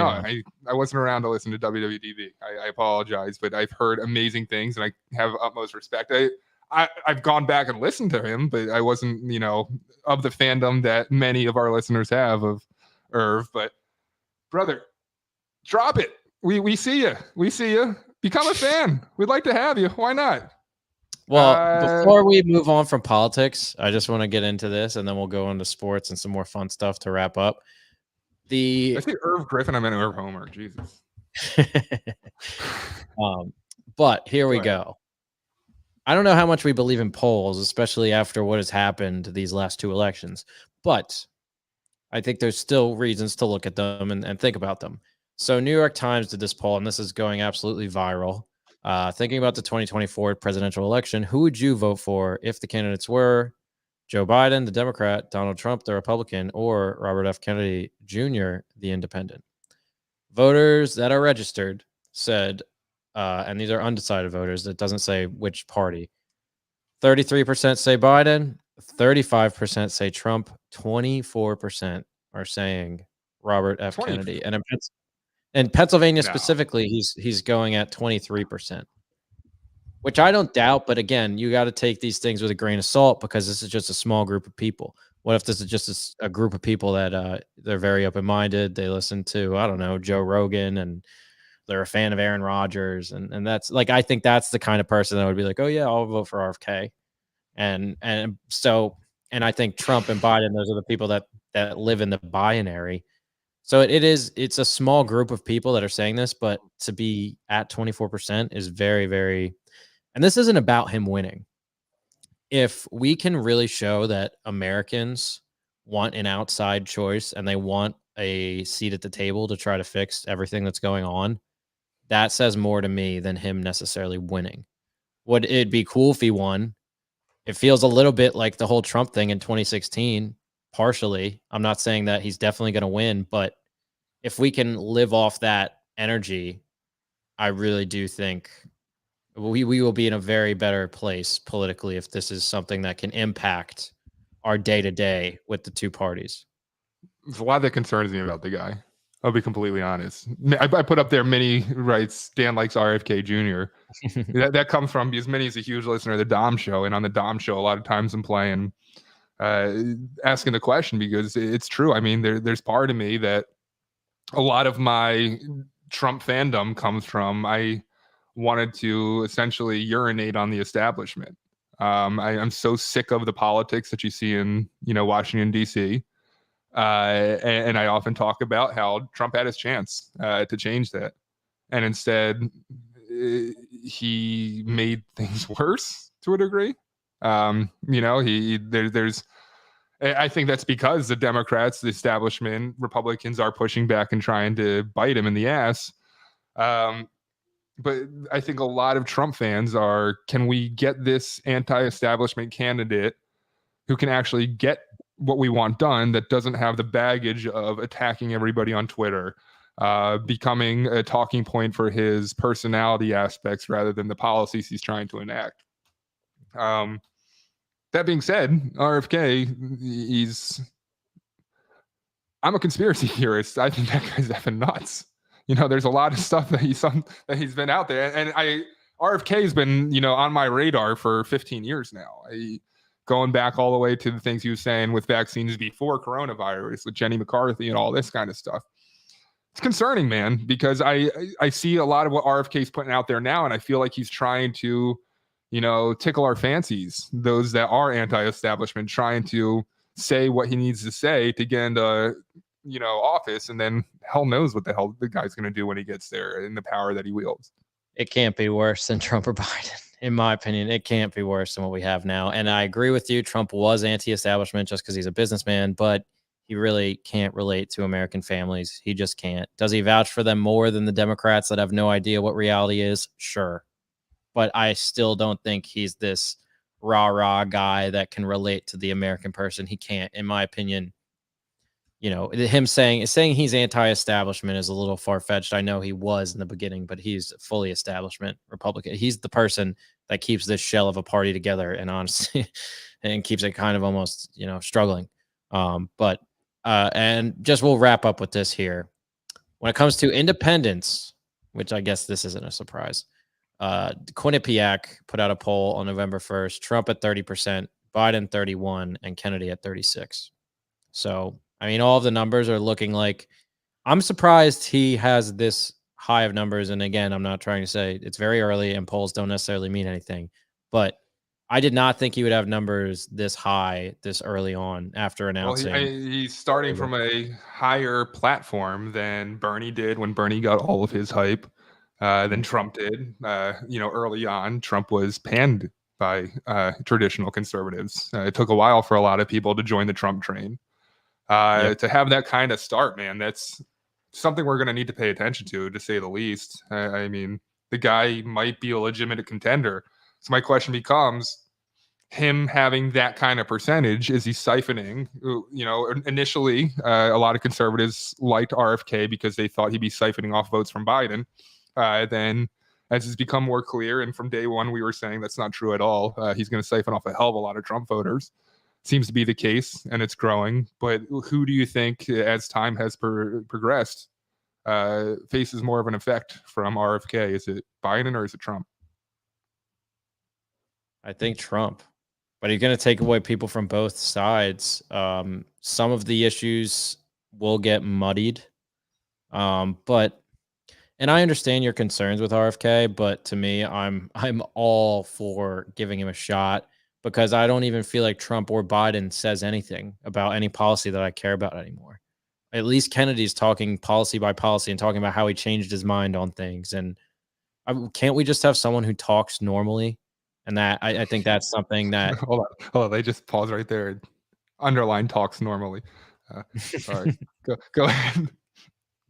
[SPEAKER 5] wasn't around to listen to WWDB. I apologize, but I've heard amazing things and I have utmost respect. I've gone back and listened to him, but I wasn't, of the fandom that many of our listeners have of Irv. But brother, drop it. We see you. We see you. Become a fan. We'd like to have you. Why not?
[SPEAKER 6] Well, before we move on from politics, I just want to get into this, and then we'll go into sports and some more fun stuff to wrap up.
[SPEAKER 5] I say Irv Griffin. I meant Irv Homer. Jesus.
[SPEAKER 6] But here we go. I don't know how much we believe in polls, especially after what has happened these last two elections. But I think there's still reasons to look at them and think about them. So New York Times did this poll, and this is going absolutely viral. Thinking about the 2024 presidential election, who would you vote for if the candidates were Joe Biden, the Democrat, Donald Trump, the Republican, or Robert F. Kennedy Jr., the Independent? Voters that are registered said, and these are undecided voters, that doesn't say which party, 33% say Biden, 35% say Trump, 24% are saying Robert F. Kennedy. And in Pennsylvania specifically, he's going at 23%, which I don't doubt. But again, you got to take these things with a grain of salt because this is just a small group of people. What if this is just a group of people that they're very open-minded? They listen to, I don't know, Joe Rogan, and they're a fan of Aaron Rodgers. And that's like, I think that's the kind of person that would be like, oh yeah, I'll vote for RFK. And I think Trump and Biden, those are the people that live in the binary. So it's a small group of people that are saying this, but to be at 24% is very, very, and this isn't about him winning. If we can really show that Americans want an outside choice and they want a seat at the table to try to fix everything that's going on, that says more to me than him necessarily winning. Would it be cool if he won? It feels a little bit like the whole Trump thing in 2016, partially. I'm not saying that he's definitely going to win, but if we can live off that energy, I really do think we will be in a very better place politically if this is something that can impact our day to day with the two parties.
[SPEAKER 5] There's a lot that concerns me about the guy. I'll be completely honest. I put up there, Minnie writes, Dan likes RFK Jr. that comes from, because Minnie's a huge listener of the Dom Show, and on the Dom Show, a lot of times I'm playing, asking the question, because it's true. I mean, there's part of me that a lot of my Trump fandom comes from. I wanted to essentially urinate on the establishment. I'm so sick of the politics that you see in, Washington, D.C., and I often talk about how Trump had his chance to change that. And instead, he made things worse to a degree. I think that's because the Democrats, the establishment, Republicans are pushing back and trying to bite him in the ass. But I think a lot of Trump fans are, can we get this anti-establishment candidate who can actually get what we want done, that doesn't have the baggage of attacking everybody on Twitter, becoming a talking point for his personality aspects rather than the policies he's trying to enact. That being said, RFK, I'm a conspiracy theorist. I think that guy's effing nuts. There's a lot of stuff that he's been out there, and RFK's been, on my radar for 15 years now. Going back all the way to the things he was saying with vaccines before coronavirus, with Jenny McCarthy and all this kind of stuff. It's concerning, man, because I see a lot of what RFK's putting out there now, and I feel like he's trying to, tickle our fancies, those that are anti-establishment, trying to say what he needs to say to get into, office, and then hell knows what the hell the guy's going to do when he gets there and the power that he wields.
[SPEAKER 6] It can't be worse than Trump or Biden. In my opinion, it can't be worse than what we have now. And I agree with you. Trump was anti-establishment just because he's a businessman, but he really can't relate to American families. He just can't. Does he vouch for them more than the Democrats that have no idea what reality is? Sure. But I still don't think he's this rah-rah guy that can relate to the American person. He can't, in my opinion. Him saying he's anti-establishment is a little far-fetched. I know he was in the beginning, but he's fully establishment Republican. He's the person that keeps this shell of a party together, and honestly, and keeps it kind of almost, struggling. And just we'll wrap up with this here. When it comes to independents, which I guess this isn't a surprise, Quinnipiac put out a poll on November 1st, Trump at 30%, Biden 31%, and Kennedy at 36%. So, I mean, all of the numbers are looking like, I'm surprised he has this high of numbers. And again, I'm not trying to say it's very early and polls don't necessarily mean anything, but I did not think he would have numbers this high this early on after announcing.
[SPEAKER 5] Well, he's starting from a higher platform than Bernie did when Bernie got all of his hype, than Trump did. Early on, Trump was panned by traditional conservatives. It took a while for a lot of people to join the Trump train. To have that kind of start, man, that's something we're going to need to pay attention to say the least. I mean, the guy might be a legitimate contender. So my question becomes, him having that kind of percentage, is he siphoning? Initially, a lot of conservatives liked RFK because they thought he'd be siphoning off votes from Biden. Then, as it's become more clear, and from day one we were saying that's not true at all, he's going to siphon off a hell of a lot of Trump voters. Seems to be the case, and it's growing. But who do you think, as time has progressed, faces more of an effect from RFK? Is it Biden or is it Trump?
[SPEAKER 6] I think Trump. But he's going to take away people from both sides. Some of the issues will get muddied. And I understand your concerns with RFK, but to me, I'm all for giving him a shot, because I don't even feel like Trump or Biden says anything about any policy that I care about anymore. At least Kennedy's talking policy by policy and talking about how he changed his mind on things. And can't we just have someone who talks normally? And that I think that's something that
[SPEAKER 5] hold on, they just pause right there. Underline talks normally. Sorry. Go ahead.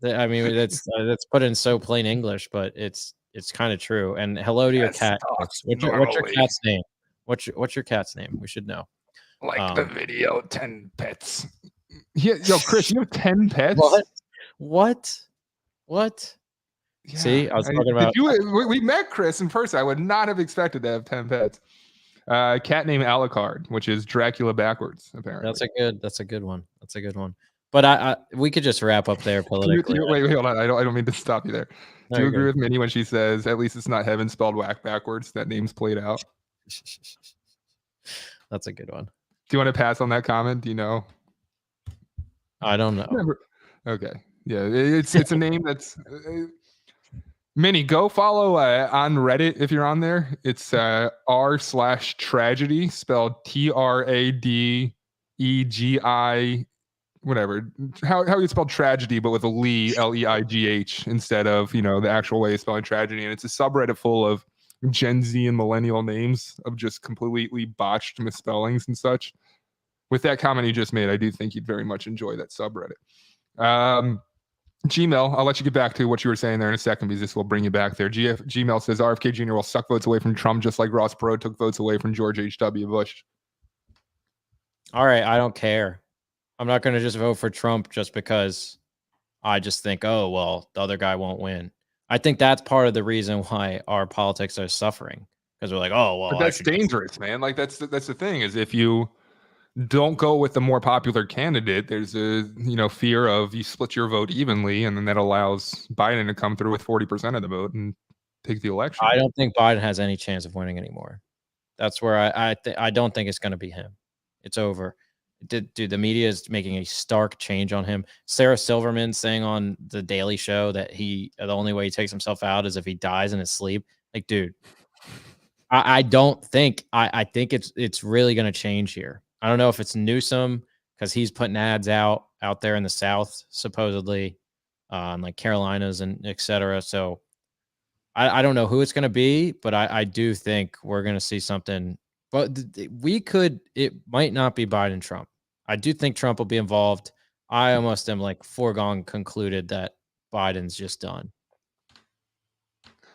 [SPEAKER 6] I mean, that's put in so plain English, but it's kind of true. And hello to your cat.
[SPEAKER 5] Talks
[SPEAKER 6] What's your
[SPEAKER 5] normally.
[SPEAKER 6] cat's name? What's your cat's name? We should know.
[SPEAKER 5] Like the video, 10 pets. Yeah, yo, Chris, you have 10 pets?
[SPEAKER 6] What?
[SPEAKER 5] Yeah,
[SPEAKER 6] See, I was talking about.
[SPEAKER 5] We met Chris in person. I would not have expected to have 10 pets. Cat named Alucard, which is Dracula backwards, apparently.
[SPEAKER 6] That's a good one. But we could just wrap up there politically.
[SPEAKER 5] Wait, hold on. I don't mean to stop you there. Do you agree with Minnie when she says, "At least it's not heaven spelled whack backwards"? That name's played out.
[SPEAKER 6] That's a good one.
[SPEAKER 5] Do you want to pass on that comment? Do you know?
[SPEAKER 6] I don't know.
[SPEAKER 5] Okay. Yeah, it's a name that's. Minnie, go follow on Reddit if you're on there. It's r/tragedy spelled TRADEGI. Whatever, how you spell tragedy, but with a LEIGH instead of the actual way of spelling tragedy. And it's a subreddit full of Gen Z and millennial names of just completely botched misspellings and such. With that comment you just made, I do think you'd very much enjoy that subreddit. Gmail, I'll let you get back to what you were saying there in a second because this will bring you back there. Gmail says RFK Jr. will suck votes away from Trump just like Ross Perot took votes away from George H.W. Bush.
[SPEAKER 6] All right, I don't care. I'm not going to just vote for Trump just because I just think, oh, well, the other guy won't win. I think that's part of the reason why our politics are suffering because we're like, oh, well,
[SPEAKER 5] but that's dangerous, man. Like that's the thing is if you don't go with the more popular candidate, there's a fear of you split your vote evenly, and then that allows Biden to come through with 40% of the vote and take the election.
[SPEAKER 6] I don't think Biden has any chance of winning anymore. That's where I don't think it's going to be him. It's over. Dude, the media is making a stark change on him. Sarah Silverman saying on the Daily Show that the only way he takes himself out is if he dies in his sleep. Like, dude, I think it's really going to change here. I don't know if it's Newsom because he's putting ads out there in the South, supposedly, like Carolinas and et cetera. So I don't know who it's going to be, but I do think we're going to see something. But it might not be Biden Trump. I do think Trump will be involved. I almost am like foregone concluded that Biden's just done.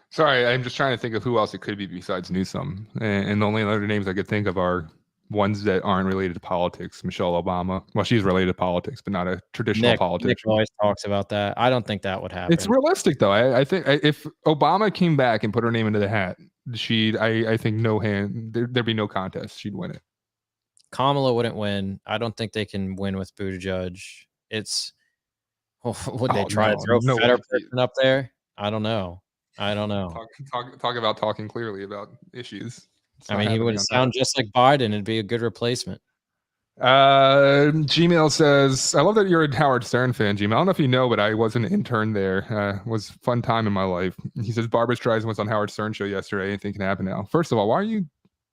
[SPEAKER 5] Sorry, I'm just trying to think of who else it could be besides Newsom. And the only other names I could think of are ones that aren't related to politics. Michelle Obama. Well, she's related to politics, but not a traditional politician.
[SPEAKER 6] Nick always talks about that. I don't think that would happen.
[SPEAKER 5] It's realistic, though. I think if Obama came back and put her name into the hat, I think there'd be no contest. She'd win it.
[SPEAKER 6] Kamala wouldn't win. I don't think they can win with Buttigieg. Would they try to throw a better person up there? I don't know.
[SPEAKER 5] Talk about talking clearly about issues.
[SPEAKER 6] I mean, he would sound just like Biden. It'd be a good replacement.
[SPEAKER 5] Gmail says, I love that you're a Howard Stern fan, Gmail. I don't know if you know, but I was an intern there. It was a fun time in my life. He says, Barbara Streisand was on Howard Stern show yesterday. Anything can happen now. First of all, why are you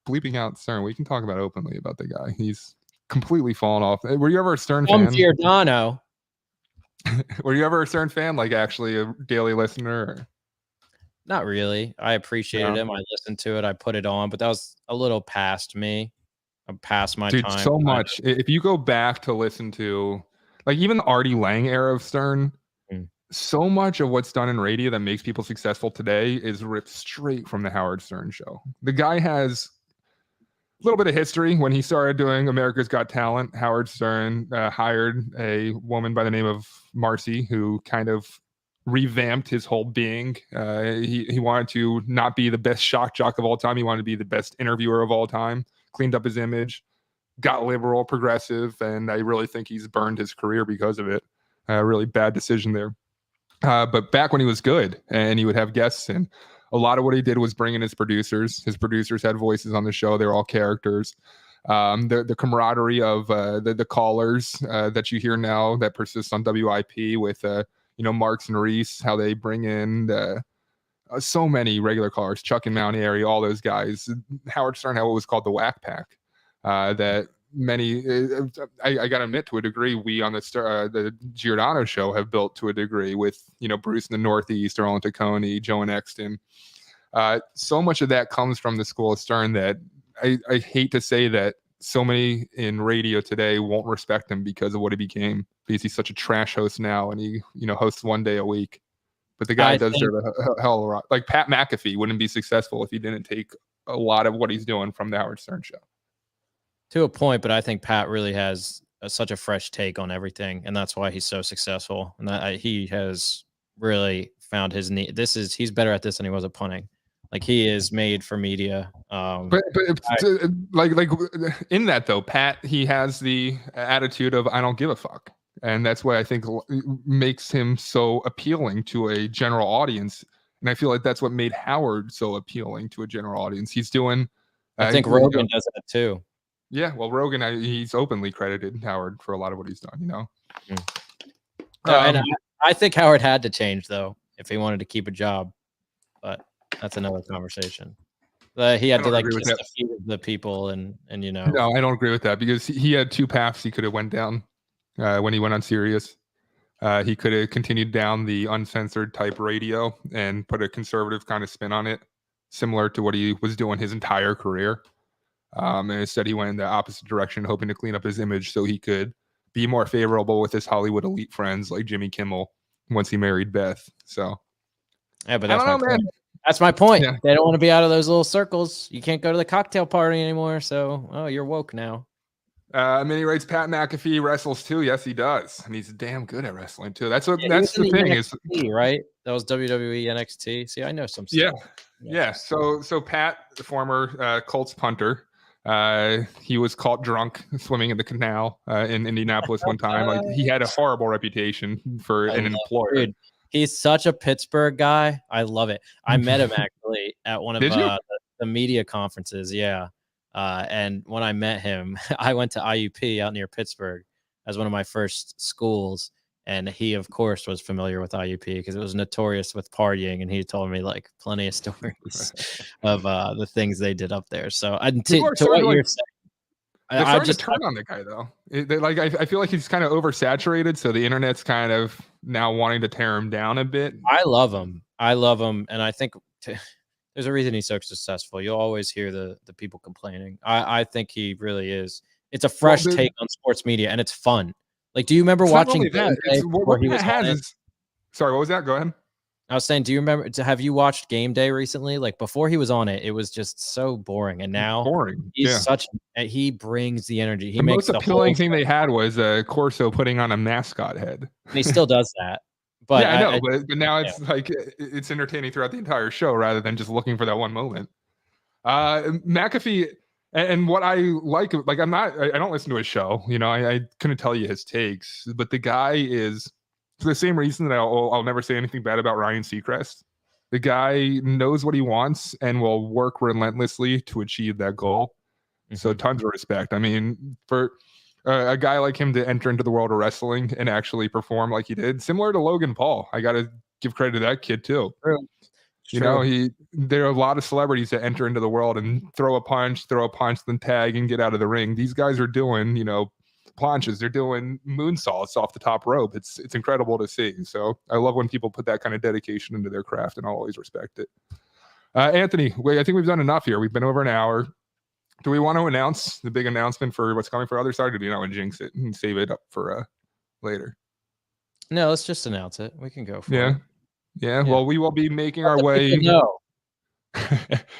[SPEAKER 5] bleeping out Stern? We can talk about openly about the guy. He's completely fallen off. Were you ever a Stern fan?
[SPEAKER 6] Giordano.
[SPEAKER 5] Were you ever a Stern fan? Like actually a daily listener? Or?
[SPEAKER 6] Not really. I appreciated him. I listened to it. I put it on, but that was a little past me. I'm past my time.
[SPEAKER 5] So much. If you go back to listen to, like even the Artie Lang era of Stern, so much of what's done in radio that makes people successful today is ripped straight from the Howard Stern show. The guy has a little bit of history. When he started doing America's Got Talent, Howard Stern hired a woman by the name of Marcy who kind of revamped his whole being. He wanted to not be the best shock jock of all time. He wanted to be the best interviewer of all time. Cleaned up his image, got liberal, progressive, and I really think he's burned his career because of it. Really bad decision there. But back when he was good and he would have guests in, a lot of what he did was bring in his producers. His producers had voices on the show. They were all characters. The camaraderie of the callers that you hear now that persists on WIP with Marks and Reese, how they bring in so many regular callers, Chuck and Mount Airy, all those guys. Howard Stern had what was called the Whack Pack. That many, I got to admit, to a degree, we on the Giordano show have built to a degree with Bruce in the Northeast, Earl and Taccone, Joe and Exton. So much of that comes from the school of Stern that I hate to say that so many in radio today won't respect him because of what he became, because he's such a trash host now, and he, hosts one day a week. But the guy does deserve a hell of a lot. Like Pat McAfee wouldn't be successful if he didn't take a lot of what he's doing from the Howard Stern show.
[SPEAKER 6] To a point, but I think Pat really has such a fresh take on everything, and that's why he's so successful. And that he has really found his need. He's better at this than he was at punting. Like, he is made for media.
[SPEAKER 5] But like in that though, Pat, he has the attitude of I don't give a fuck, and that's why I think makes him so appealing to a general audience. And I feel like that's what made Howard so appealing to a general audience. He's doing.
[SPEAKER 6] I think Rogan does that too.
[SPEAKER 5] Yeah, well, Rogan, he's openly credited Howard for a lot of what he's done.
[SPEAKER 6] And I think Howard had to change though if he wanted to keep a job, but that's another conversation. He had to like kiss the feet of the people, and
[SPEAKER 5] No, I don't agree with that, because he had two paths he could have went down when he went on Sirius. He could have continued down the uncensored type radio and put a conservative kind of spin on it, similar to what he was doing his entire career. And instead, he went in the opposite direction, hoping to clean up his image so he could be more favorable with his Hollywood elite friends like Jimmy Kimmel once he married Beth. So,
[SPEAKER 6] yeah, but that's my point.
[SPEAKER 5] Yeah.
[SPEAKER 6] They don't want to be out of those little circles. You can't go to the cocktail party anymore. So, you're woke now.
[SPEAKER 5] Minnie writes, Pat McAfee wrestles too. Yes, he does, and he's damn good at wrestling too. That's the thing
[SPEAKER 6] NXT, right? That was WWE NXT. See, I know some stuff.
[SPEAKER 5] Yeah. So Pat, the former Colts punter, he was caught drunk swimming in the canal in Indianapolis one time. Like, he had a horrible reputation for an employer.
[SPEAKER 6] Dude, he's such a Pittsburgh guy. I love it. I met him actually at one of the media conferences. Yeah. And when I met him, I went to IUP out near Pittsburgh as one of my first schools. And he, of course, was familiar with IUP because it was notorious with partying. And he told me like plenty of stories of the things they did up there. So to what you're saying,
[SPEAKER 5] I just turn on the guy though. I feel like he's kind of oversaturated. So the internet's kind of now wanting to tear him down a bit.
[SPEAKER 6] I love him. And I think there's a reason he's so successful. You'll always hear the people complaining. I think he really is. It's a fresh take on sports media, and it's fun. Like, do you remember watching Game Day before he was on it?
[SPEAKER 5] Sorry, what was that? Go ahead.
[SPEAKER 6] I was saying, do you remember? Have you watched Game Day recently? Like, before he was on it, it was just so boring, and now he brings the energy. He makes
[SPEAKER 5] the most appealing thing they had was Corso putting on a mascot head.
[SPEAKER 6] And he still does that. But
[SPEAKER 5] yeah, I know, but now it's like it's entertaining throughout the entire show rather than just looking for that one moment. McAfee, and what I like I don't listen to his show. I couldn't tell you his takes, but the guy is, for the same reason that I'll never say anything bad about Ryan Seacrest. The guy knows what he wants and will work relentlessly to achieve that goal. Mm-hmm. So tons of respect. I mean, for a guy like him to enter into the world of wrestling and actually perform like he did, similar to Logan Paul. I got to give credit to that kid too.
[SPEAKER 6] True.
[SPEAKER 5] There are a lot of celebrities that enter into the world and throw a punch, then tag and get out of the ring. These guys are doing, planches. They're doing moonsaults off the top rope. It's incredible to see. So I love when people put that kind of dedication into their craft, and I'll always respect it. Anthony, I think we've done enough here. We've been over an hour. Do we want to announce the big announcement for what's coming for Otherside, or do you not want to jinx it and save it up for later?
[SPEAKER 6] No, let's just announce it. We can go for it.
[SPEAKER 5] Yeah. Well, we will be making our way.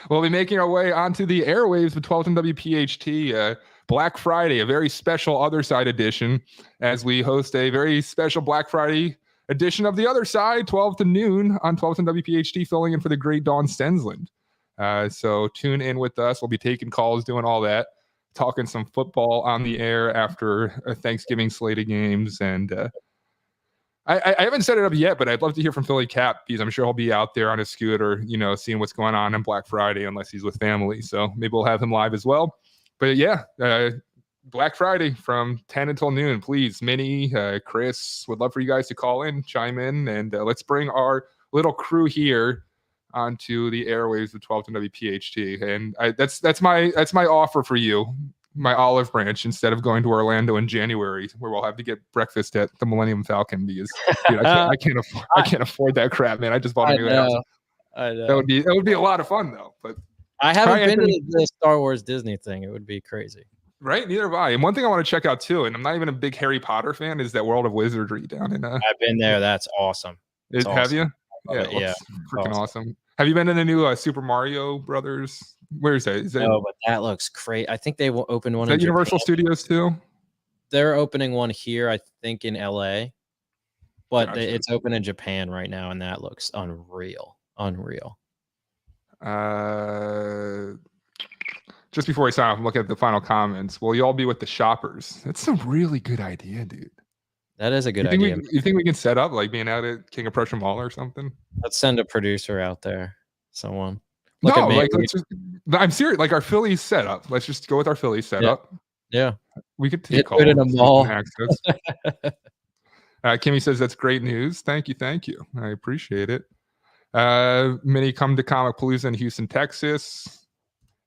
[SPEAKER 5] We'll be making our way onto the airwaves with 1210 WPHT Black Friday, a very special Otherside edition, as we host a very special Black Friday edition of the Other Side, 12 to noon on 1210 WPHT, filling in for the great Dawn Stensland. So tune in with us. We'll be taking calls, doing all that, talking some football on the air after a Thanksgiving slate of games. And I haven't set it up yet, but I'd love to hear from Philly Cap, because I'm sure he'll be out there on his scooter, seeing what's going on Black Friday, unless he's with family. So maybe we'll have him live as well. But yeah, Black Friday from 10 until noon. Please, Minnie, Chris, would love for you guys to call in, chime in, and let's bring our little crew here onto the airwaves of 1210 WPHT. And that's my offer for you, my olive branch, instead of going to Orlando in January, where we'll have to get breakfast at the Millennium Falcon, because dude, I can't afford that crap, man. I just bought a new house.
[SPEAKER 6] I know.
[SPEAKER 5] That would be a lot of fun though. But
[SPEAKER 6] I haven't been to the Star Wars Disney thing. It would be crazy.
[SPEAKER 5] Right? Neither have I. And one thing I want to check out too, and I'm not even a big Harry Potter fan, is that World of Wizardry down in.
[SPEAKER 6] I've been there. That's awesome. It's
[SPEAKER 5] Have you?
[SPEAKER 6] Love
[SPEAKER 5] Yeah,
[SPEAKER 6] it, yeah.
[SPEAKER 5] freaking awesome. Have you been in the new Super Mario Brothers? Where is that? Is that,
[SPEAKER 6] No, but that looks great. I think they will open one
[SPEAKER 5] is
[SPEAKER 6] in
[SPEAKER 5] that Universal
[SPEAKER 6] Japan.
[SPEAKER 5] Studios too?
[SPEAKER 6] They're opening one here, I think, in LA, but
[SPEAKER 5] Gotcha.
[SPEAKER 6] it's open in Japan right now, and that looks unreal. Unreal.
[SPEAKER 5] Just before I sign off, I'm looking at the final comments. Will you all be with the shoppers? That's a really good idea, dude.
[SPEAKER 6] That is a good
[SPEAKER 5] You think
[SPEAKER 6] idea.
[SPEAKER 5] you think we can set up like being out at King of Prussia Mall or something?
[SPEAKER 6] Let's send a producer out there. Someone. Look
[SPEAKER 5] No,
[SPEAKER 6] at me.
[SPEAKER 5] like I'm serious. Like our Phillies setup. Let's just go with our Phillies setup.
[SPEAKER 6] Yeah.
[SPEAKER 5] We could
[SPEAKER 6] Get
[SPEAKER 5] take
[SPEAKER 6] good in a
[SPEAKER 5] calls,
[SPEAKER 6] mall.
[SPEAKER 5] access. Kimmy says that's great news. Thank you. I appreciate it. Many come to Comic Palooza in Houston, Texas.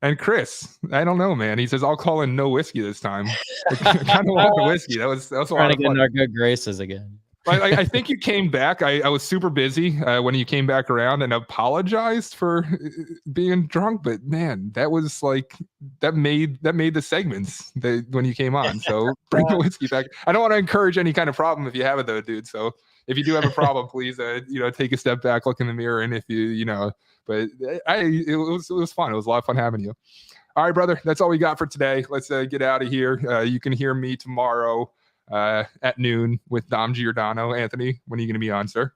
[SPEAKER 5] And Chris, I don't know, man. He says I''ll call in no whiskey this time. I kind of want the whiskey. That was a lot
[SPEAKER 6] Trying to
[SPEAKER 5] of
[SPEAKER 6] get
[SPEAKER 5] fun.
[SPEAKER 6] in our good graces again.
[SPEAKER 5] I think you came back. I was super busy when you came back around and apologized for being drunk. But man, that was like that made the segments when you came on. So bring the whiskey back. I don't want to encourage any kind of problem if you have it though, dude. So if you do have a problem, please take a step back, look in the mirror, and if but it was fun. It was a lot of fun having you. All right, brother. That's all we got for today. Let's get out of here. You can hear me tomorrow at noon with Dom Giordano. Anthony, when are you going to be on, sir?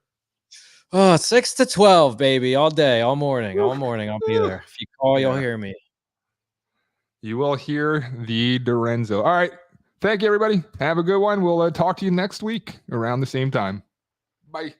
[SPEAKER 6] 6 to 12, baby, all day, all morning. I'll be there. If you call, you'll hear me.
[SPEAKER 5] You will hear the DiRenzo. All right. Thank you, everybody. Have a good one. We'll talk to you next week around the same time. Bye.